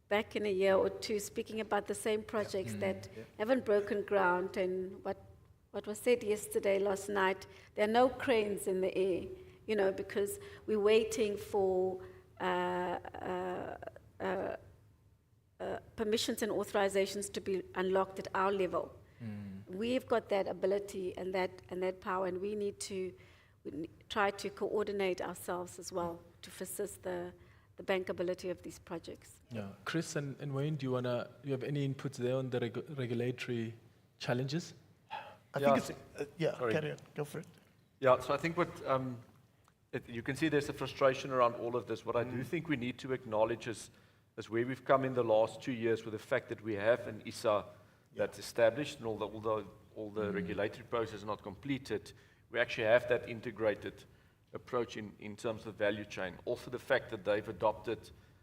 back in a year or two speaking about the same projects that haven't broken ground. And what was said yesterday, last night, there are no cranes in the air, you know, because we're waiting for permissions and authorizations to be unlocked at our level. We've got that ability and that power, and we need to try to coordinate ourselves as well to assist the bankability of these projects. Yeah. Chris and Wayne, do you have any inputs there on the regulatory challenges? I Yeah. think it's, Sorry. carry on, go for it. Yeah, so I think you can see there's a frustration around all of this. What I do think we need to acknowledge is where we've come in the last 2 years with the fact that we have an ISA that's established, and although all the regulatory process is not completed, we actually have that integrated approach in terms of value chain. Also the fact that they've adopted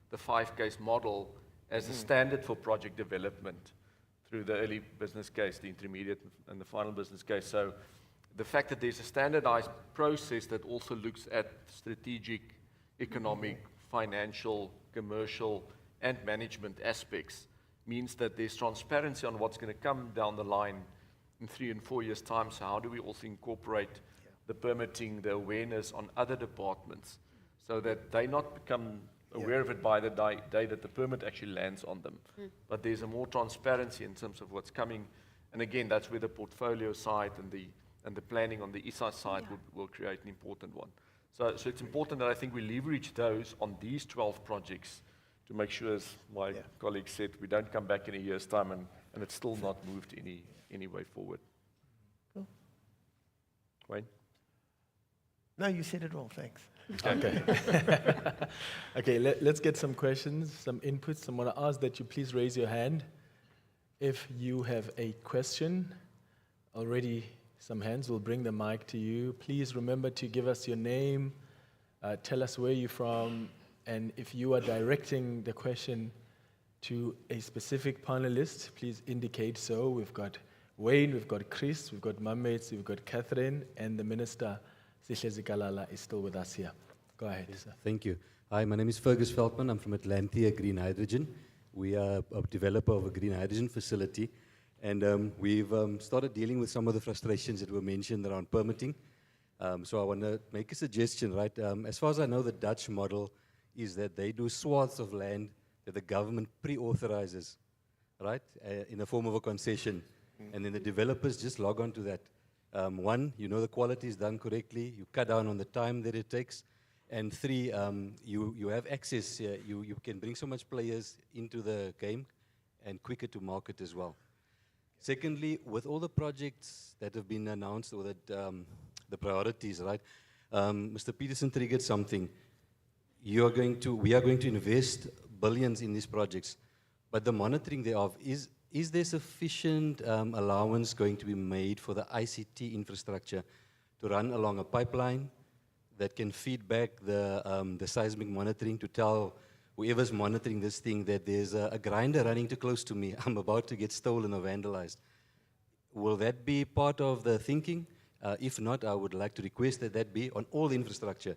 the 5-case model as a standard for project development through the early business case, the intermediate, and the final business case. So the fact that there's a standardized process that also looks at strategic, economic, financial, commercial, and management aspects means that there's transparency on what's going to come down the line in 3 and 4 years' time. So how do we also incorporate the permitting, the awareness on other departments so that they not become aware of it by the day that the permit actually lands on them. But there's a more transparency in terms of what's coming. And again, that's where the portfolio side and the planning on the ISA side will create an important one. So it's important that I think we leverage those on these 12 projects to make sure, as my colleague said, we don't come back in a year's time and it's still not moved any way forward. Cool. Wayne? No, you said it all, thanks. Okay. Okay, let's get some questions, some inputs. I'm going to ask that you please raise your hand if you have a question. Already some hands, will bring the mic to you. Please remember to give us your name, tell us where you're from, and if you are directing the question to a specific panelist, please indicate so. We've got Wayne, we've got Chris, we've got Mamets, we've got Catherine, and the Minister, Sihle Zikalala, is still with us here. Go ahead, sir. Thank you. Hi, my name is Fergus Veldman. I'm from Atlantia Green Hydrogen. We are a developer of a green hydrogen facility. And we've started dealing with some of the frustrations that were mentioned around permitting. So I want to make a suggestion, right? As far as I know, the Dutch model is that they do swaths of land that the government pre-authorizes, right, in the form of a concession. And then the developers just log on to that. One, you know the quality is done correctly. You cut down on the time that it takes. And 3, you have access. You can bring so much players into the game and quicker to market as well. Secondly, with all the projects that have been announced, or that the priorities, right? Mr. Peterson triggered something. We are going to invest billions in these projects, but the monitoring thereof, is there sufficient allowance going to be made for the ICT infrastructure to run along a pipeline that can feed back the seismic monitoring to tell whoever's monitoring this thing that there's a grinder running too close to me, I'm about to get stolen or vandalized? Will that be part of the thinking? If not, I would like to request that that be on all the infrastructure.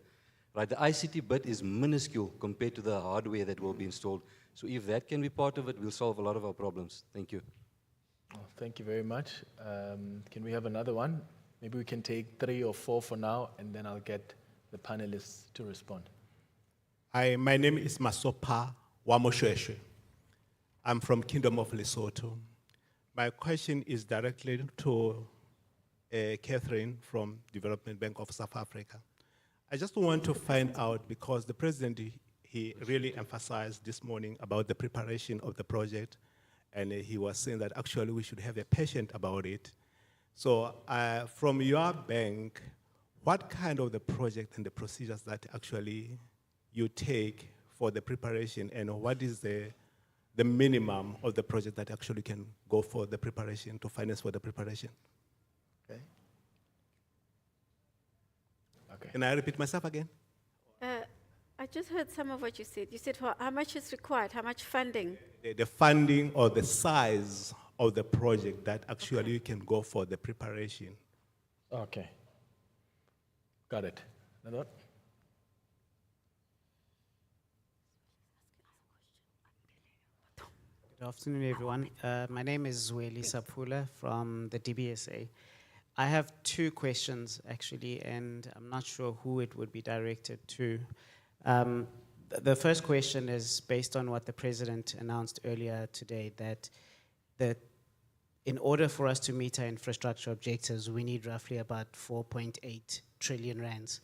Right, the ICT bit is minuscule compared to the hardware that will be installed. So if that can be part of it, we'll solve a lot of our problems. Thank you. Oh, thank you very much. Can we have another one? Maybe we can take 3 or 4 for now, and then I'll get the panelists to respond. Hi, my name is Masopa Wamoshweshwe. I'm from Kingdom of Lesotho. My question is directly to Catherine from Development Bank of South Africa. I just want to find out, because the president, he really emphasized this morning about the preparation of the project, and he was saying that actually we should have a patience about it. So from your bank, what kind of the project and the procedures that actually you take for the preparation, and what is the minimum of the project that actually can go for the preparation, to finance for the preparation? Okay. Okay. Can I repeat myself again? I just heard some of what you said. You said how much is required, how much funding? The funding or the size of the project that actually can go for the preparation. Okay. Got it. Another one? Good afternoon, everyone. My name is Sihle Zikalala from the DBSA. I have two questions, actually, and I'm not sure who it would be directed to. The first question is based on what the President announced earlier today, that in order for us to meet our infrastructure objectives, we need roughly about 4.8 trillion rands.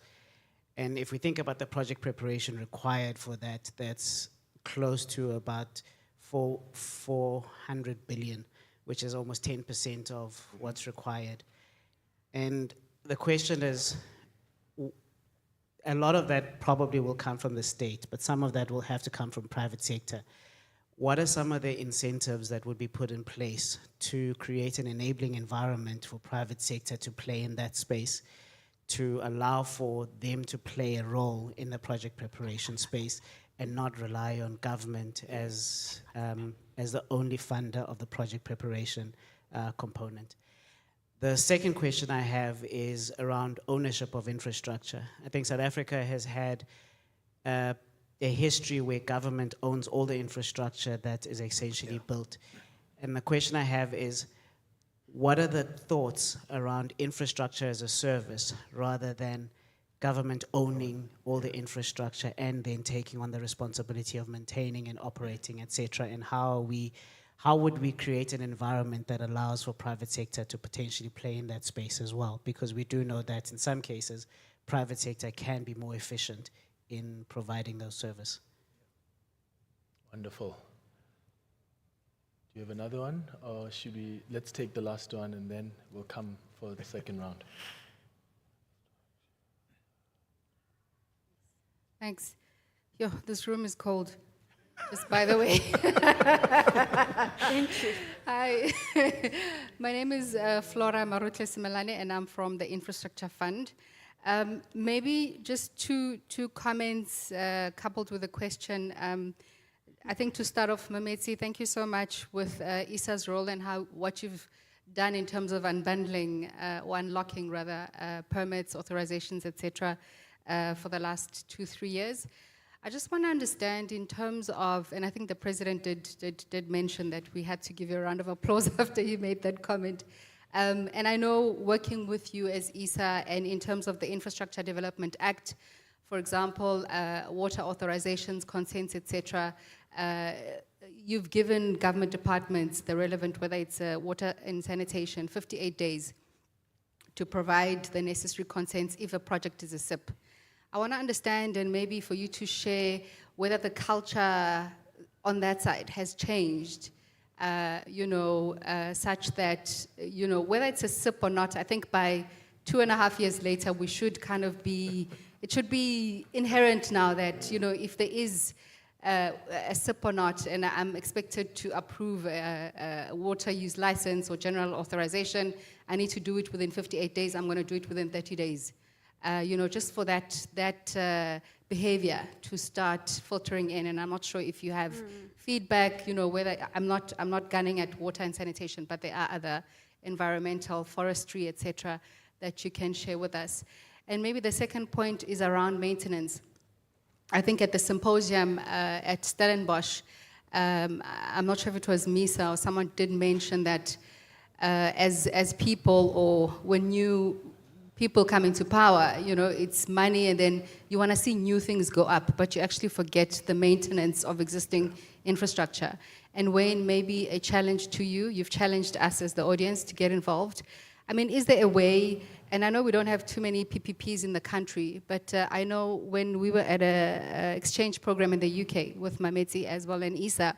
And if we think about the project preparation required for that, that's close to about 400 billion, which is almost 10% of what's required. And the question is, a lot of that probably will come from the state, but some of that will have to come from private sector. What are some of the incentives that would be put in place to create an enabling environment for private sector to play in that space, to allow for them to play a role in the project preparation space and not rely on government as the only funder of the project preparation component? The second question I have is around ownership of infrastructure. I think South Africa has had a history where government owns all the infrastructure that is essentially built. And the question I have is, what are the thoughts around infrastructure as a service rather than government owning all the infrastructure and then taking on the responsibility of maintaining and operating, et cetera, and how would we create an environment that allows for private sector to potentially play in that space as well? Because we do know that in some cases, private sector can be more efficient in providing those services. Wonderful. Do you have another one? Or should we, let's take the last one and then we'll come for the second round. Thanks. Yo, this room is cold. Just by the way. Thank you. Hi. My name is Flora Marutle Simelane, and I'm from the Infrastructure Fund. Maybe just two comments coupled with a question. I think to start off, Mametsi, thank you so much with SIDSSA's role and what you've done in terms of unbundling or unlocking rather permits, authorizations, etc. For the last 2-3 years. I just want to understand in terms of, and I think the President did mention that we had to give you a round of applause after you made that comment. And I know working with you as SIDSSA and in terms of the Infrastructure Development Act, for example, water authorizations, consents, etc., you've given government departments, the relevant, whether it's water and sanitation, 58 days to provide the necessary consents if a project is a SIP. I want to understand, and maybe for you to share, whether the culture on that side has changed, such that, whether it's a SIP or not, I think by 2.5 years later, we should kind of it should be inherent now that, if there is a SIP or not, and I'm expected to approve a water use license or general authorization, I need to do it within 58 days, I'm going to do it within 30 days. Just for that behavior to start filtering in, and I'm not sure if you have feedback, whether I'm not gunning at water and sanitation, but there are other environmental, forestry, etc., that you can share with us. And maybe the second point is around maintenance. I think at the symposium at Stellenbosch, I'm not sure if it was Misa or someone did mention that as people, or when people come into power, it's money and then you want to see new things go up, but you actually forget the maintenance of existing infrastructure. And Wayne, maybe a challenge to you. You've challenged us as the audience to get involved. I mean, is there a way, and I know we don't have too many PPPs in the country, but I know when we were at an exchange program in the UK with Mametsi as well and ISA,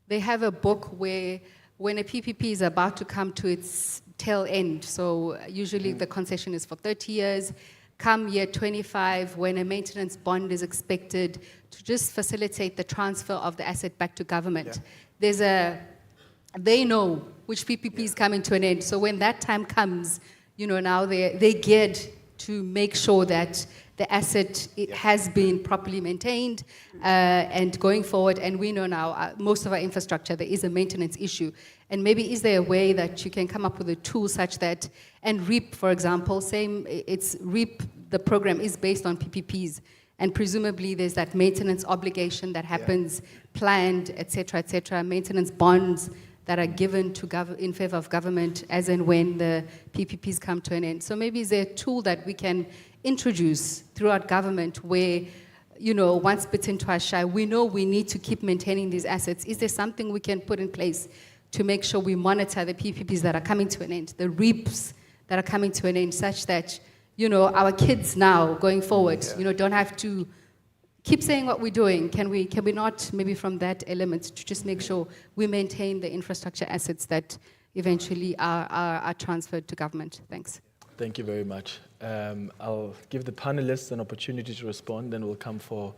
they have a book where when a PPP is about to come to its tail end, so usually the concession is for 30 years, come year 25, when a maintenance bond is expected to just facilitate the transfer of the asset back to government. They know which PPP is coming to an end. So when that time comes, you know, now they're geared to make sure that the asset has been properly maintained and going forward. And we know now most of our infrastructure, there is a maintenance issue. And maybe is there a way that you can come up with a tool such that, and REAP, for example, it's REAP, the program is based on PPPs. And presumably there's that maintenance obligation that happens, planned, et cetera, maintenance bonds that are given to in favor of government as and when the PPPs come to an end. So maybe is there a tool that we can introduce throughout government where, you know, once bitten twice shy, we know we need to keep maintaining these assets. Is there something we can put in place to make sure we monitor the PPPs that are coming to an end, the REAPs that are coming to an end, such that, you know, our kids now going forward, you know, don't have to keep saying what we're doing. Can we not, maybe from that element, to just make sure we maintain the infrastructure assets that eventually are transferred to government? Thanks. Thank you very much. I'll give the panelists an opportunity to respond, then we'll come for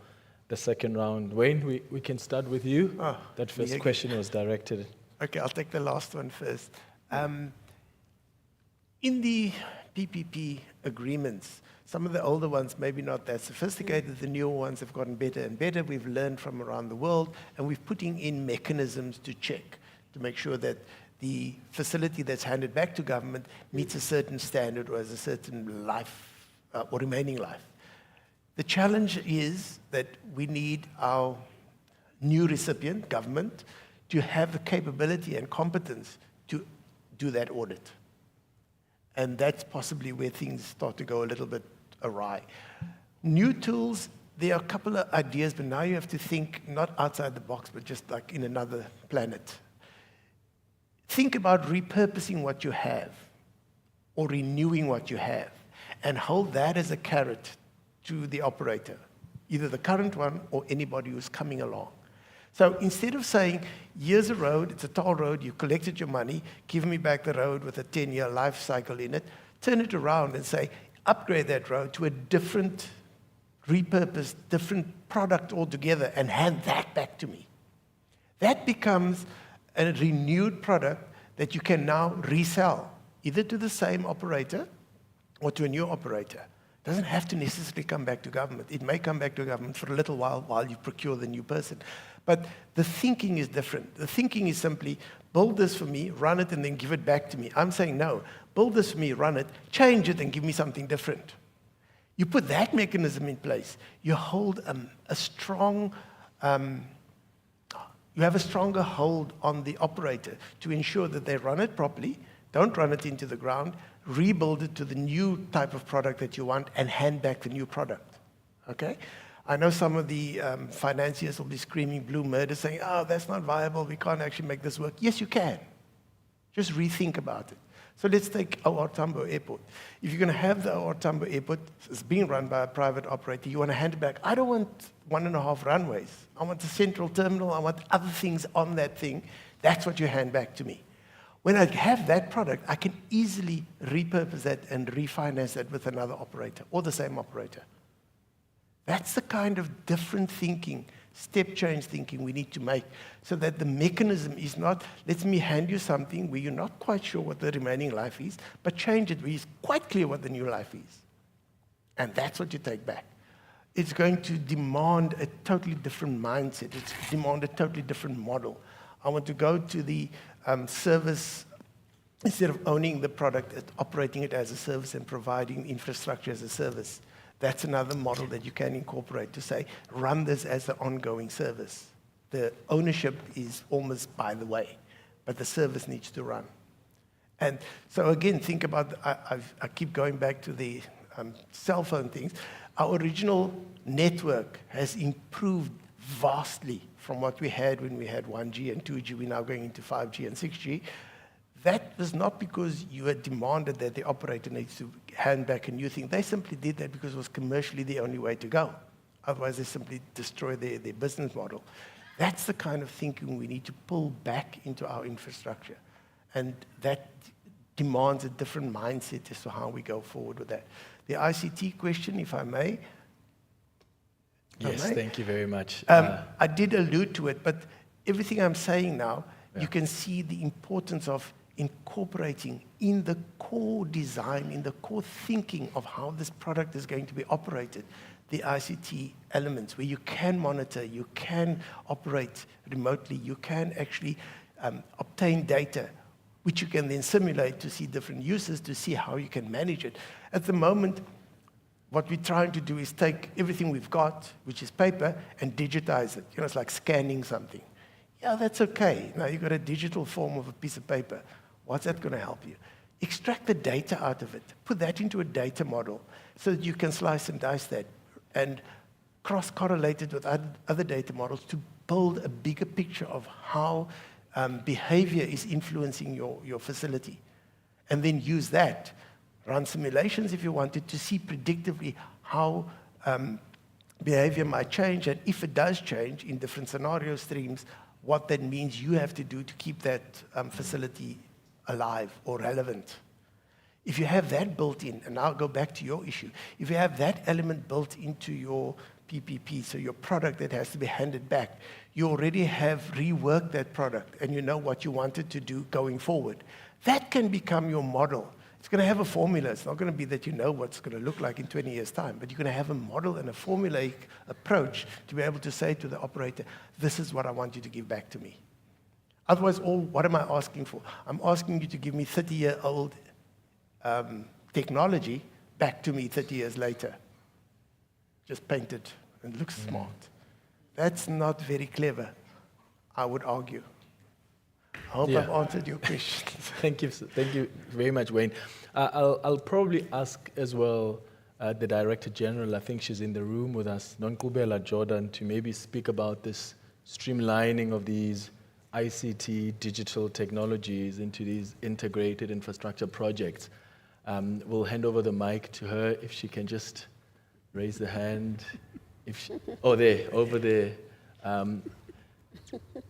the second round. Wayne, we can start with you. That first question was directed. Okay, I'll take the last one first. In the PPP agreements, some of the older ones maybe not that sophisticated, the newer ones have gotten better and better. We've learned from around the world, and we're putting in mechanisms to check, to make sure that the facility that's handed back to government meets a certain standard or has a certain life or remaining life. The challenge is that we need our new recipient, government, to have the capability and competence to do that audit. And that's possibly where things start to go a little bit awry. New tools, there are a couple of ideas, but now you have to think not outside the box, but just like in another planet. Think about repurposing what you have or renewing what you have and hold that as a carrot to the operator, either the current one or anybody who's coming along. So instead of saying, here's a road, it's a toll road, you collected your money, give me back the road with a 10-year life cycle in it, turn it around and say, upgrade that road to a different, repurposed, different product altogether and hand that back to me. That becomes a renewed product that you can now resell, either to the same operator or to a new operator. It doesn't have to necessarily come back to government. It may come back to government for a little while you procure the new person. But the thinking is different. The thinking is simply, build this for me, run it, and then give it back to me. I'm saying, no, build this for me, run it, change it, and give me something different. You put that mechanism in place, you hold a strong, you have a stronger hold on the operator to ensure that they run it properly, don't run it into the ground, rebuild it to the new type of product that you want, and hand back the new product, okay? I know some of the financiers will be screaming blue murder, saying, oh, that's not viable, we can't actually make this work. Yes, you can. Just rethink about it. So let's take OR Tambo Airport. If you're going to have the OR Tambo Airport, it's being run by a private operator, you want to hand it back. I don't want 1.5 runways. I want a central terminal. I want other things on that thing. That's what you hand back to me. When I have that product, I can easily repurpose that and refinance that with another operator or the same operator. That's the kind of different thinking, step change thinking we need to make so that the mechanism is not, let me hand you something where you're not quite sure what the remaining life is, but change it where it's quite clear what the new life is. And that's what you take back. It's going to demand a totally different mindset. It's demand a totally different model. I want to go to the service, instead of owning the product, operating it as a service and providing infrastructure as a service. That's another model that you can incorporate to say, run this as an ongoing service. The ownership is almost by the way, but the service needs to run. And so again, think about, I keep going back to the cell phone things. Our original network has improved vastly from what we had when we had 1G and 2G, we're now going into 5G and 6G. That was not because you had demanded that the operator needs to hand back a new thing. They simply did that because it was commercially the only way to go. Otherwise, they simply destroy their business model. That's the kind of thinking we need to pull back into our infrastructure. And that demands a different mindset as to how we go forward with that. The ICT question, if I may. Yes, thank you very much. I did allude to it, but everything I'm saying now, you can see the importance of incorporating in the core design, in the core thinking of how this product is going to be operated, the ICT elements where you can monitor, you can operate remotely, you can actually obtain data, which you can then simulate to see different uses, to see how you can manage it. At the moment, what we're trying to do is take everything we've got, which is paper, and digitize it. You know, it's like scanning something. Yeah, that's okay. Now you've got a digital form of a piece of paper. What's that going to help you? Extract the data out of it. Put that into a data model so that you can slice and dice that and cross-correlate it with other data models to build a bigger picture of how behavior is influencing your facility. And then use that. Run simulations if you wanted to see predictively how behavior might change, and if it does change in different scenario streams, what that means you have to do to keep that facility alive or relevant. If you have that built in, and I'll go back to your issue, if you have that element built into your PPP, so your product that has to be handed back, you already have reworked that product and you know what you wanted to do going forward. That can become your model. It's going to have a formula. It's not going to be that you know what's going to look like in 20 years' time, but you're going to have a model and a formulaic approach to be able to say to the operator, this is what I want you to give back to me. Otherwise, what am I asking for? I'm asking you to give me 30-year-old technology back to me 30 years later. Just painted and looks smart. That's not very clever, I would argue. I hope I've answered your questions. Thank you very much, Wayne. I'll probably ask as well the Director General, I think she's in the room with us, Nonkubela Jordan, to maybe speak about this streamlining of these ICT digital technologies into these integrated infrastructure projects. We'll hand over the mic to her if she can just raise the hand. Over there.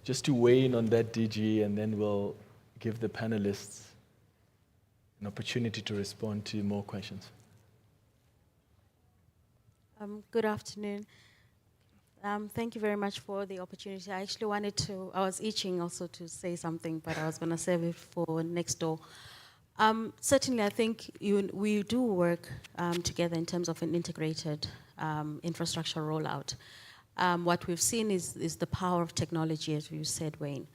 Just to weigh in on that, DG, and then we'll give the panelists an opportunity to respond to more questions. Good afternoon. Thank you very much for the opportunity. I actually I was itching also to say something, but I was going to save it for next door. Certainly, I think we do work together in terms of an integrated infrastructure rollout. What we've seen is the power of technology, as you said, Wayne,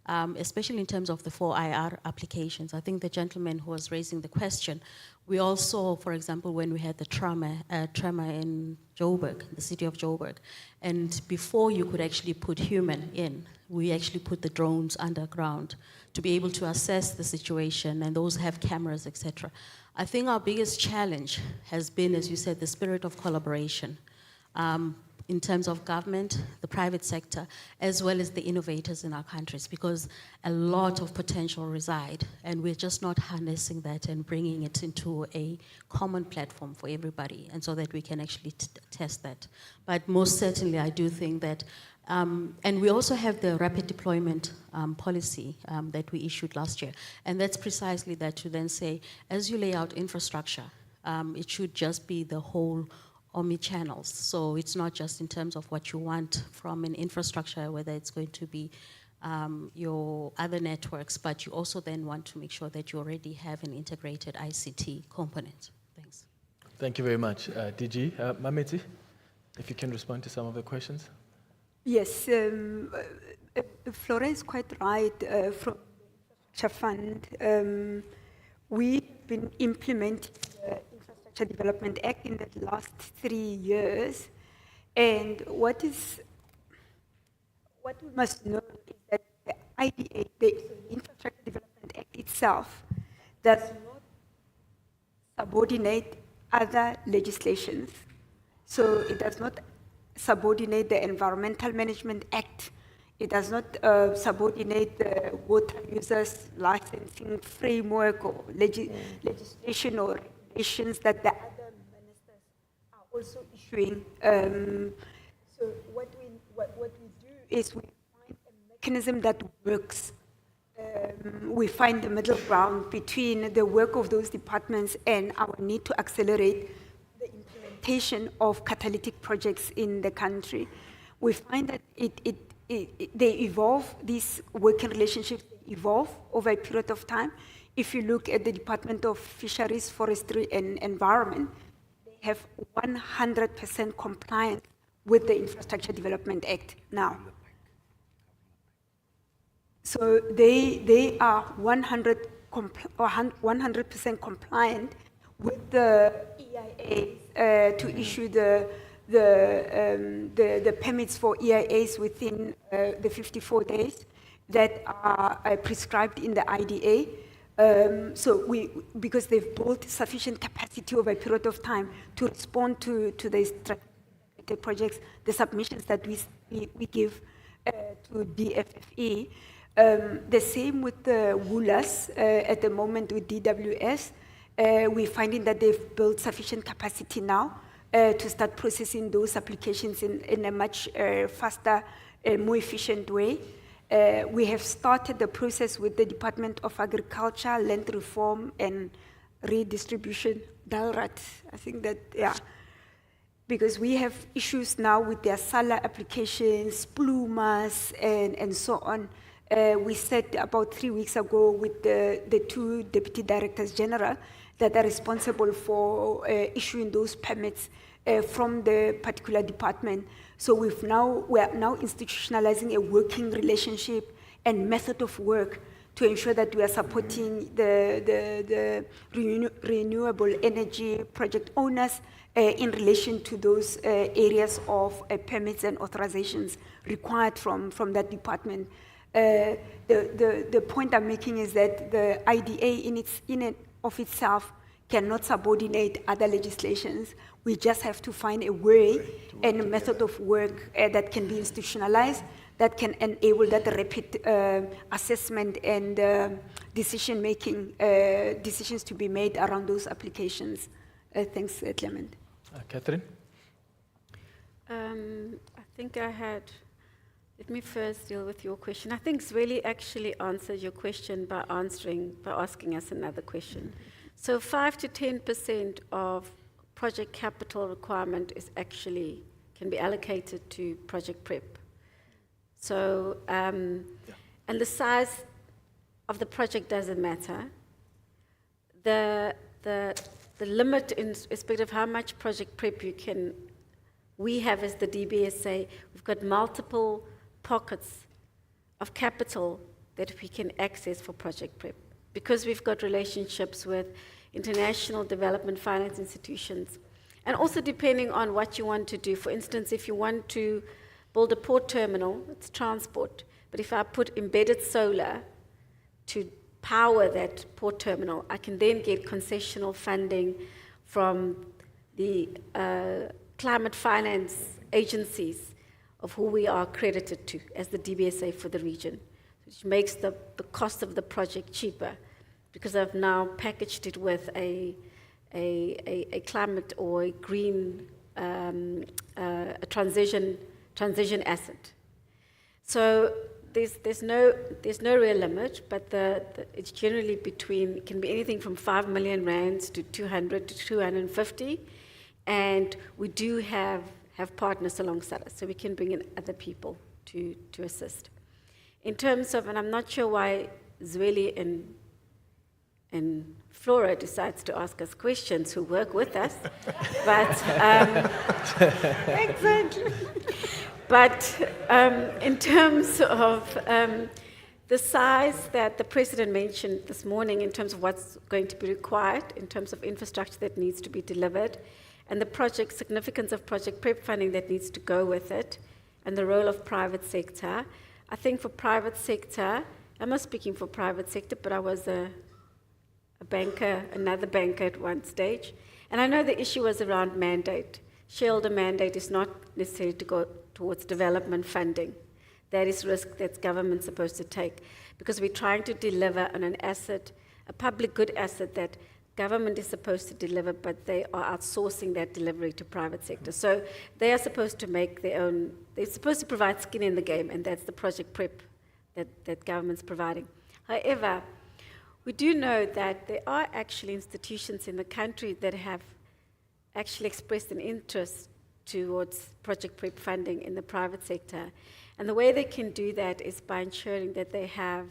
especially in terms of the 4IR applications. I think the gentleman who was raising the question, we all saw, for example, when we had the tremor in Joburg, the city of Joburg, and before you could actually put human in, we actually put the drones underground to be able to assess the situation, and those have cameras, etc. I think our biggest challenge has been, as you said, the spirit of collaboration. In terms of government, the private sector, as well as the innovators in our countries, because a lot of potential reside, and we're just not harnessing that and bringing it into a common platform for everybody, and so that we can actually test that. But most certainly, I do think that, and we also have the rapid deployment policy that we issued last year, and that's precisely that, to then say, as you lay out infrastructure, it should just be the whole omni-channels. So it's not just in terms of what you want from an infrastructure, whether it's going to be your other networks, but you also then want to make sure that you already have an integrated ICT component. Thanks. Thank you very much. DG, Mameti, if you can respond to some of the questions. Yes, Flora is quite right. From the Infrastructure Fund, we've been implementing the Infrastructure Development Act in the last 3 years. And what we must know is that the IDA, the Infrastructure Development Act itself, does not subordinate other legislations. So it does not subordinate the Environmental Management Act It does not subordinate the water users licensing framework or legislation or regulations that the other ministers are also issuing. So what we do is we find a mechanism that works. We find the middle ground between the work of those departments and our need to accelerate the implementation of catalytic projects in the country. We find that they evolve, these working relationships evolve over a period of time. If you look at the Department of Fisheries, Forestry and Environment, they have 100% compliance with the Infrastructure Development Act now. So they are 100% compliant with the EIA to issue the permits for EIAs within the 54 days that are prescribed in the IDA. Because they've built sufficient capacity over a period of time to respond to the strategic projects, the submissions that we give to DFFE. The same with the WULAS at the moment with DWS. We're finding that they've built sufficient capacity now to start processing those applications in a much faster, more efficient way. We have started the process with the Department of Agriculture, Land Reform and Redistribution, DALRAT. I think that, yeah. Because we have issues now with their SALA applications, plumas, and so on. We said about 3 weeks ago with the two Deputy Directors General that are responsible for issuing those permits from the particular department. So we are now institutionalizing a working relationship and method of work to ensure that we are supporting the renewable energy project owners in relation to those areas of permits and authorizations required from that department. The point I'm making is that the IDA in and of itself cannot subordinate other legislations. We just have to find a way and a method of work that can be institutionalized, that can enable that rapid assessment and decision-making, decisions to be made around those applications. Thanks, Clement. Catherine? I think let me first deal with your question. I think Zweli actually answered your question by asking us another question. So 5 to 10% of project capital requirement can be allocated to project prep. So, and the size of the project doesn't matter. The limit in respect of how much project prep we have as the DBSA, we've got multiple pockets of capital that we can access for project prep. Because we've got relationships with international development finance institutions, and also depending on what you want to do. For instance, if you want to build a port terminal, it's transport. But if I put embedded solar to power that port terminal, I can then get concessional funding from the climate finance agencies of who we are accredited to as the DBSA for the region, which makes the cost of the project cheaper, because I've now packaged it with a climate or a green a transition asset. So there's no real limit, but it's generally it can be anything from 5 million rands to 200 to 250, and we do have partners alongside us, so we can bring in other people to assist. In terms of, and I'm not sure why Zweli and Flora decides to ask us questions who work with us, but Exactly. But in terms of the size that the President mentioned this morning in terms of what's going to be required, in terms of infrastructure that needs to be delivered, and the significance of project prep funding that needs to go with it, and the role of private sector, I think for private sector, I'm not speaking for private sector, but I was a banker, another banker at one stage, and I know the issue was around mandate. Shareholder mandate is not necessarily to go towards development funding. that is risk that government's supposed to take, because we're trying to deliver on an asset, a public good asset that government is supposed to deliver, but they are outsourcing that delivery to private sector. So they are supposed to make their own, they're supposed to provide skin in the game, and that's the project prep that government's providing. However, we do know that there are actually institutions in the country that have actually expressed an interest towards project prep funding in the private sector. And the way they can do that is by ensuring that they have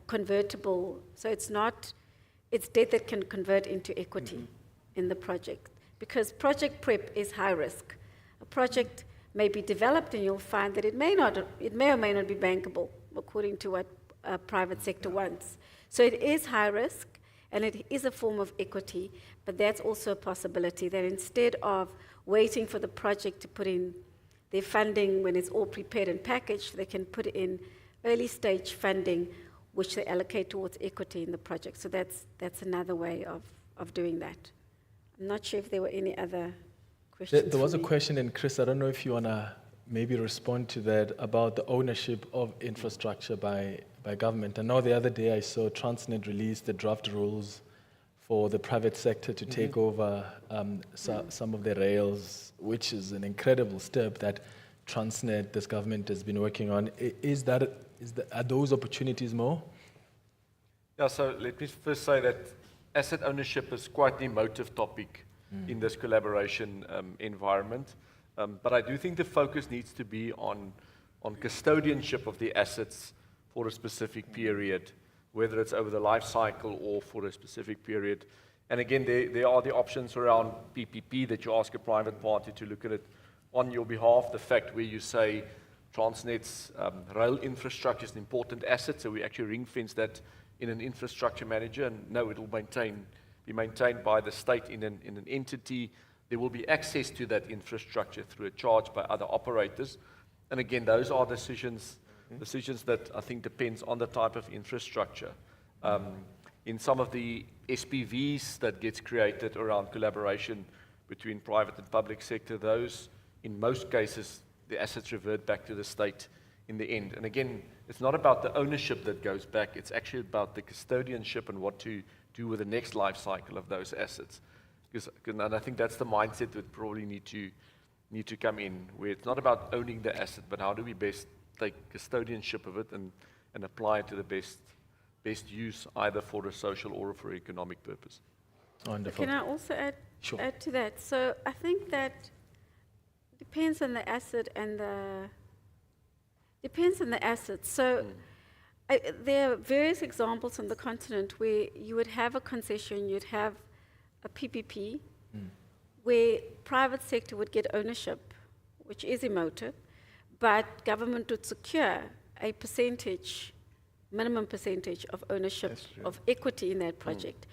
convertible, so it's debt that can convert into equity in the project. Because project prep is high risk. A project may be developed and you'll find that it may or may not be bankable according to what private sector wants. So it is high risk and it is a form of equity, but that's also a possibility that instead of waiting for the project to put in their funding when it's all prepared and packaged, they can put in early stage funding which they allocate towards equity in the project. So that's another way of doing that. I'm not sure if there were any other questions. There was for a me. question, and Chris, I don't know if you want to maybe respond to that about the ownership of infrastructure by government. I know the other day I saw Transnet release the draft rules for the private sector to take over some of the rails, which is an incredible step that Transnet, this government, has been working on. Are those opportunities more? Yeah, so let me first say that asset ownership is quite an emotive topic in this collaboration environment. But I do think the focus needs to be on custodianship of the assets for a specific period, whether it's over the life cycle or for a specific period. And again, there are the options around PPP that you ask a private party to look at it on your behalf. The fact where you say Transnet's rail infrastructure is an important asset, so we actually ring-fence that in an infrastructure manager, and no, it will be maintained by the state in an entity. There will be access to that infrastructure through a charge by other operators. And again, those are decisions that I think depends on the type of infrastructure. In some of the SPVs that gets created around collaboration between private and public sector, those, in most cases, the assets revert back to the state in the end. And again, it's not about the ownership that goes back, it's actually about the custodianship and what to do with the next life cycle of those assets. And I think that's the mindset that probably need to come in, where it's not about owning the asset, but how do we best take custodianship of it and apply it to the best use, either for a social or for economic purpose. Wonderful. Can I also add Sure. to that? So I think that depends on the asset So there are various examples on the continent where you would have a concession, you'd have a PPP, where private sector would get ownership, which is emotive, but government would secure a minimum percentage of ownership of equity in that project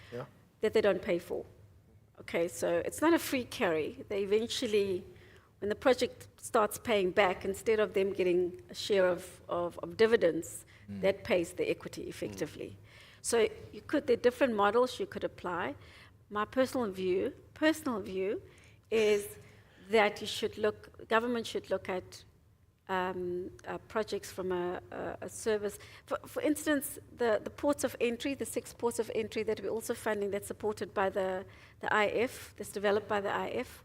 that they don't pay for. Okay, so it's not a free carry. They eventually, when the project starts paying back, instead of them getting a share of dividends, that pays the equity effectively. So there are different models you could apply. My personal view is that government should look at projects from a service. For instance, the ports of entry, the 6 ports of entry that we're also funding, that's supported by the IF, that's developed by the IF.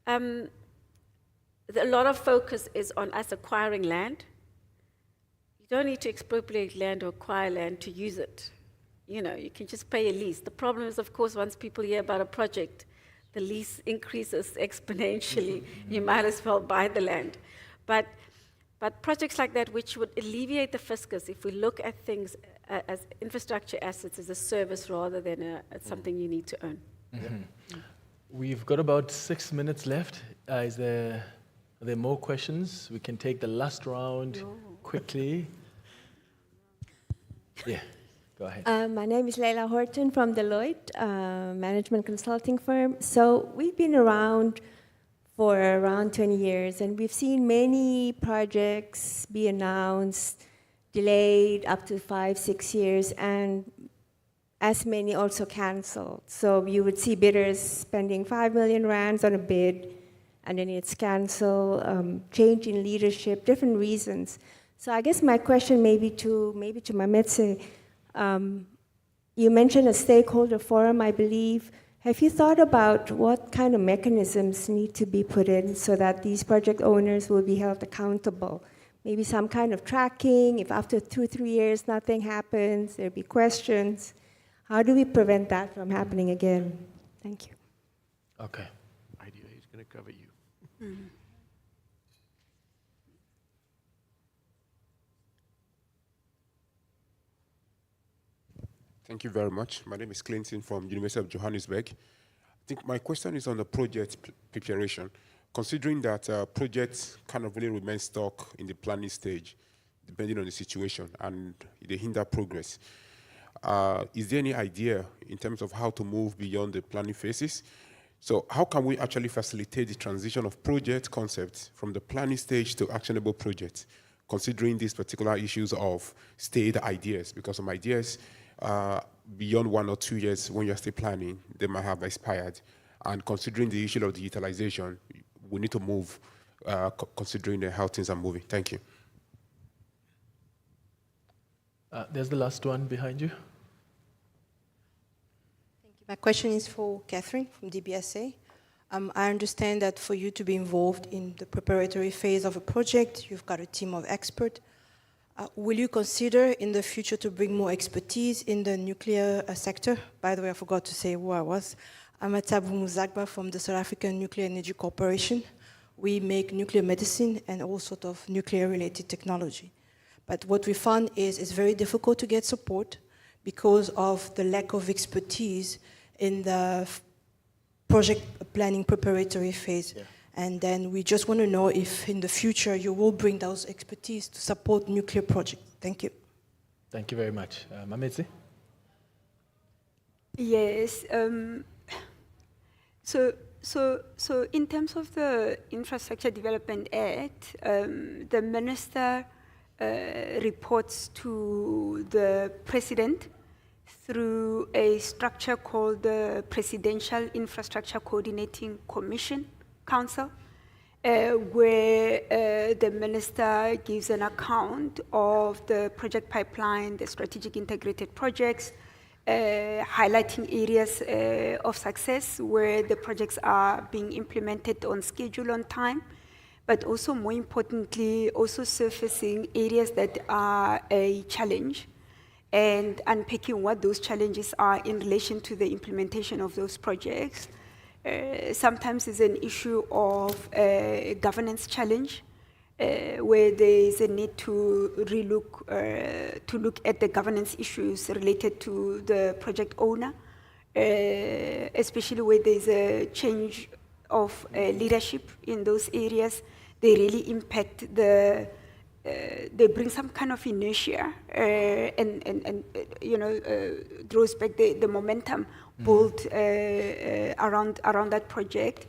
A lot of focus is on us acquiring land. You don't need to expropriate land or acquire land to use it. You can just pay a lease. The problem is, of course, once people hear about a project, the lease increases exponentially. You might as well buy the land. But projects like that, which would alleviate the fiscus, if we look at things as infrastructure assets as a service rather than something you need to own. We've got about 6 minutes left. Are there more questions? We can take the last round quickly. Yeah, go ahead. My name is Leila Horton from Deloitte, management consulting firm. So we've been around for around 20 years, and we've seen many projects be announced, delayed up to 5-6 years, and as many also canceled. So you would see bidders spending 5 million rands on a bid, and then it's canceled, change in leadership, different reasons. So I guess my question maybe to Mametse, you mentioned a stakeholder forum, I believe. Have you thought about what kind of mechanisms need to be put in so that these project owners will be held accountable? Maybe some kind of tracking, if after 2-3 years nothing happens, there'll be questions. How do we prevent that from happening again? Thank you. Okay. IDA is going to cover you. Thank you very much. My name is Clinton from University of Johannesburg. I think my question is on the project preparation. Considering that projects kind of really remain stuck in the planning stage, depending on the situation, and they hinder progress, is there any idea in terms of how to move beyond the planning phases? So how can we actually facilitate the transition of project concepts from the planning stage to actionable projects, considering these particular issues of stayed ideas? Because some ideas, beyond 1 or 2 years when you're still planning, they might have expired. And considering the issue of digitalization, we need to move, considering how things are moving. Thank you. There's the last one behind you. My question is for Catherine from DBSA. I understand that for you to be involved in the preparatory phase of a project, you've got a team of experts. Will you consider in the future to bring more expertise in the nuclear sector? By the way, I forgot to say who I was. I'm Atabu Muzagba from the South African Nuclear Energy Corporation. We make nuclear medicine and all sorts of nuclear-related technology. But what we found is it's very difficult to get support because of the lack of expertise in the project planning preparatory phase. Yeah. And then we just want to know if in the future you will bring those expertise to support nuclear projects. Thank you. Thank you very much. Mametse? Yes. So in terms of the Infrastructure Development Act, the minister reports to the president through a structure called the Presidential Infrastructure Coordinating Commission Council, where the minister gives an account of the project pipeline, the strategic integrated projects, highlighting areas of success where the projects are being implemented on schedule, on time, but also more importantly, also surfacing areas that are a challenge and unpacking what those challenges are in relation to the implementation of those projects. Sometimes it's an issue of a governance challenge, where there is a need to look at the governance issues related to the project owner, especially where there's a change of leadership in those areas. They really impact they bring some kind of inertia and draws back the momentum built around that project.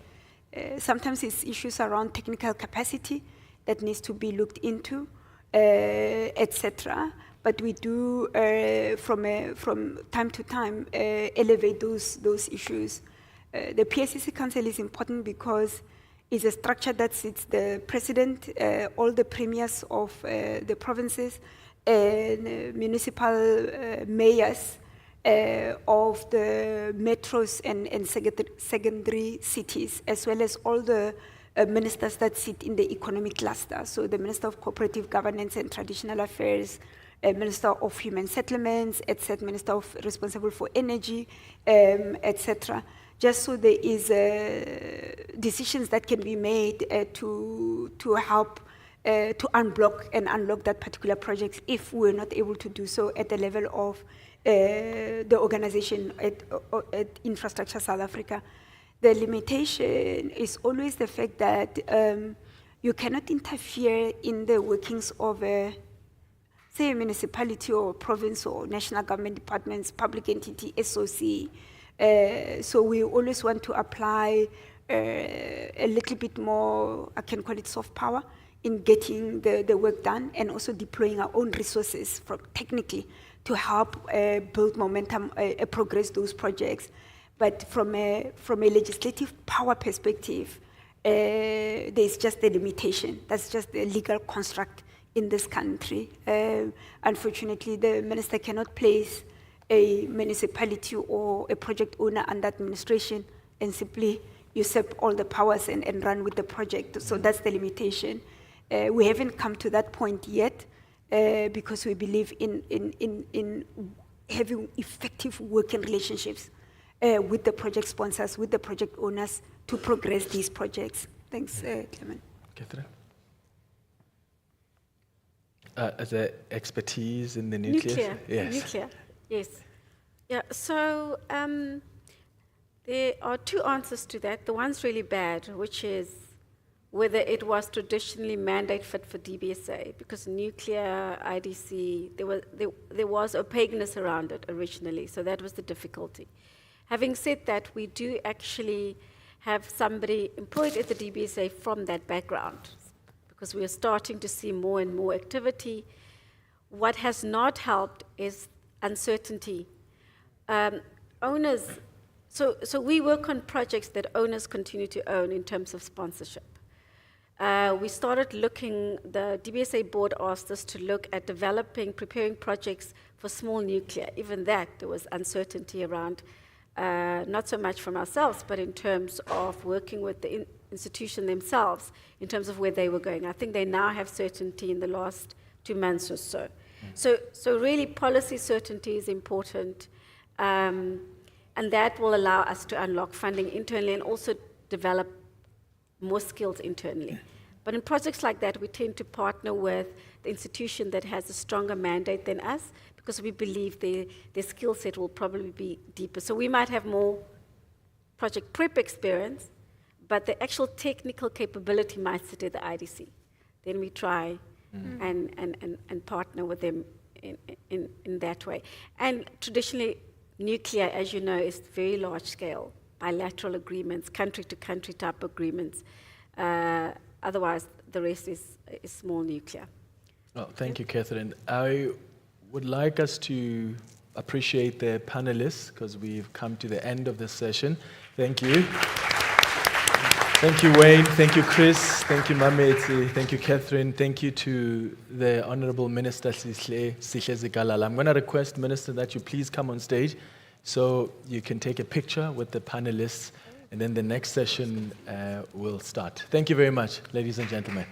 Sometimes it's issues around technical capacity that needs to be looked into, etc. But we do, from time to time, elevate those issues. The PSCC Council is important because it's a structure that sits the president, all the premiers of the provinces, and municipal mayors of the metros and secondary cities, as well as all the ministers that sit in the economic cluster. So the Minister of Cooperative Governance and Traditional Affairs, Minister of Human Settlements, etc., Minister responsible for energy, etc. Just so there is decisions that can be made to help to unblock and unlock that particular project if we're not able to do so at the level of the organization at Infrastructure South Africa. The limitation is always the fact that you cannot interfere in the workings of a municipality or province or national government departments, public entity, SOC. So we always want to apply a little bit more, I can call it soft power, in getting the work done and also deploying our own resources technically to help build momentum, progress those projects. But from a legislative power perspective, there's just a limitation. That's just the legal construct in this country. Unfortunately, the minister cannot place a municipality or a project owner under administration and simply usurp all the powers and run with the project. So that's the limitation. We haven't come to that point yet because we believe in having effective working relationships with the project sponsors, with the project owners to progress these projects. Thanks, Clement. Catherine? The expertise in the nuclear? Yes. Nuclear, yes. Yeah, so there are two answers to that. The one's really bad, which is whether it was traditionally mandate fit for DBSA, because nuclear IDC, there was opaqueness around it originally, so that was the difficulty. Having said that, we do actually have somebody employed at the DBSA from that background, because we are starting to see more and more activity. What has not helped is uncertainty. Owners, so we work on projects that owners continue to own in terms of sponsorship. We started looking, the DBSA board asked us to look at preparing projects for small nuclear. Even that, there was uncertainty around, not so much from ourselves, but in terms of working with the institution themselves, in terms of where they were going. I think they now have certainty in the last 2 months or so. So really policy certainty is important, and that will allow us to unlock funding internally and also develop more skills internally. But in projects like that, we tend to partner with the institution that has a stronger mandate than us, because we believe their skill set will probably be deeper. So we might have more project prep experience, but the actual technical capability might sit at the IDC. Then we try and partner with them in that way. And traditionally, nuclear, as you know, is very large scale, bilateral agreements, country-to-country type agreements. Otherwise, the rest is small nuclear. Oh, thank you, Catherine. I would like us to appreciate the panelists, because we've come to the end of this session. Thank you. Thank you, Wayne. Thank you, Chris. Thank you, Mameti. Thank you, Catherine. Thank you to the Honorable Minister Sihle Zikalala. I'm going to request, Minister, that you please come on stage so you can take a picture with the panelists, and then the next session will start. Thank you very much, ladies and gentlemen.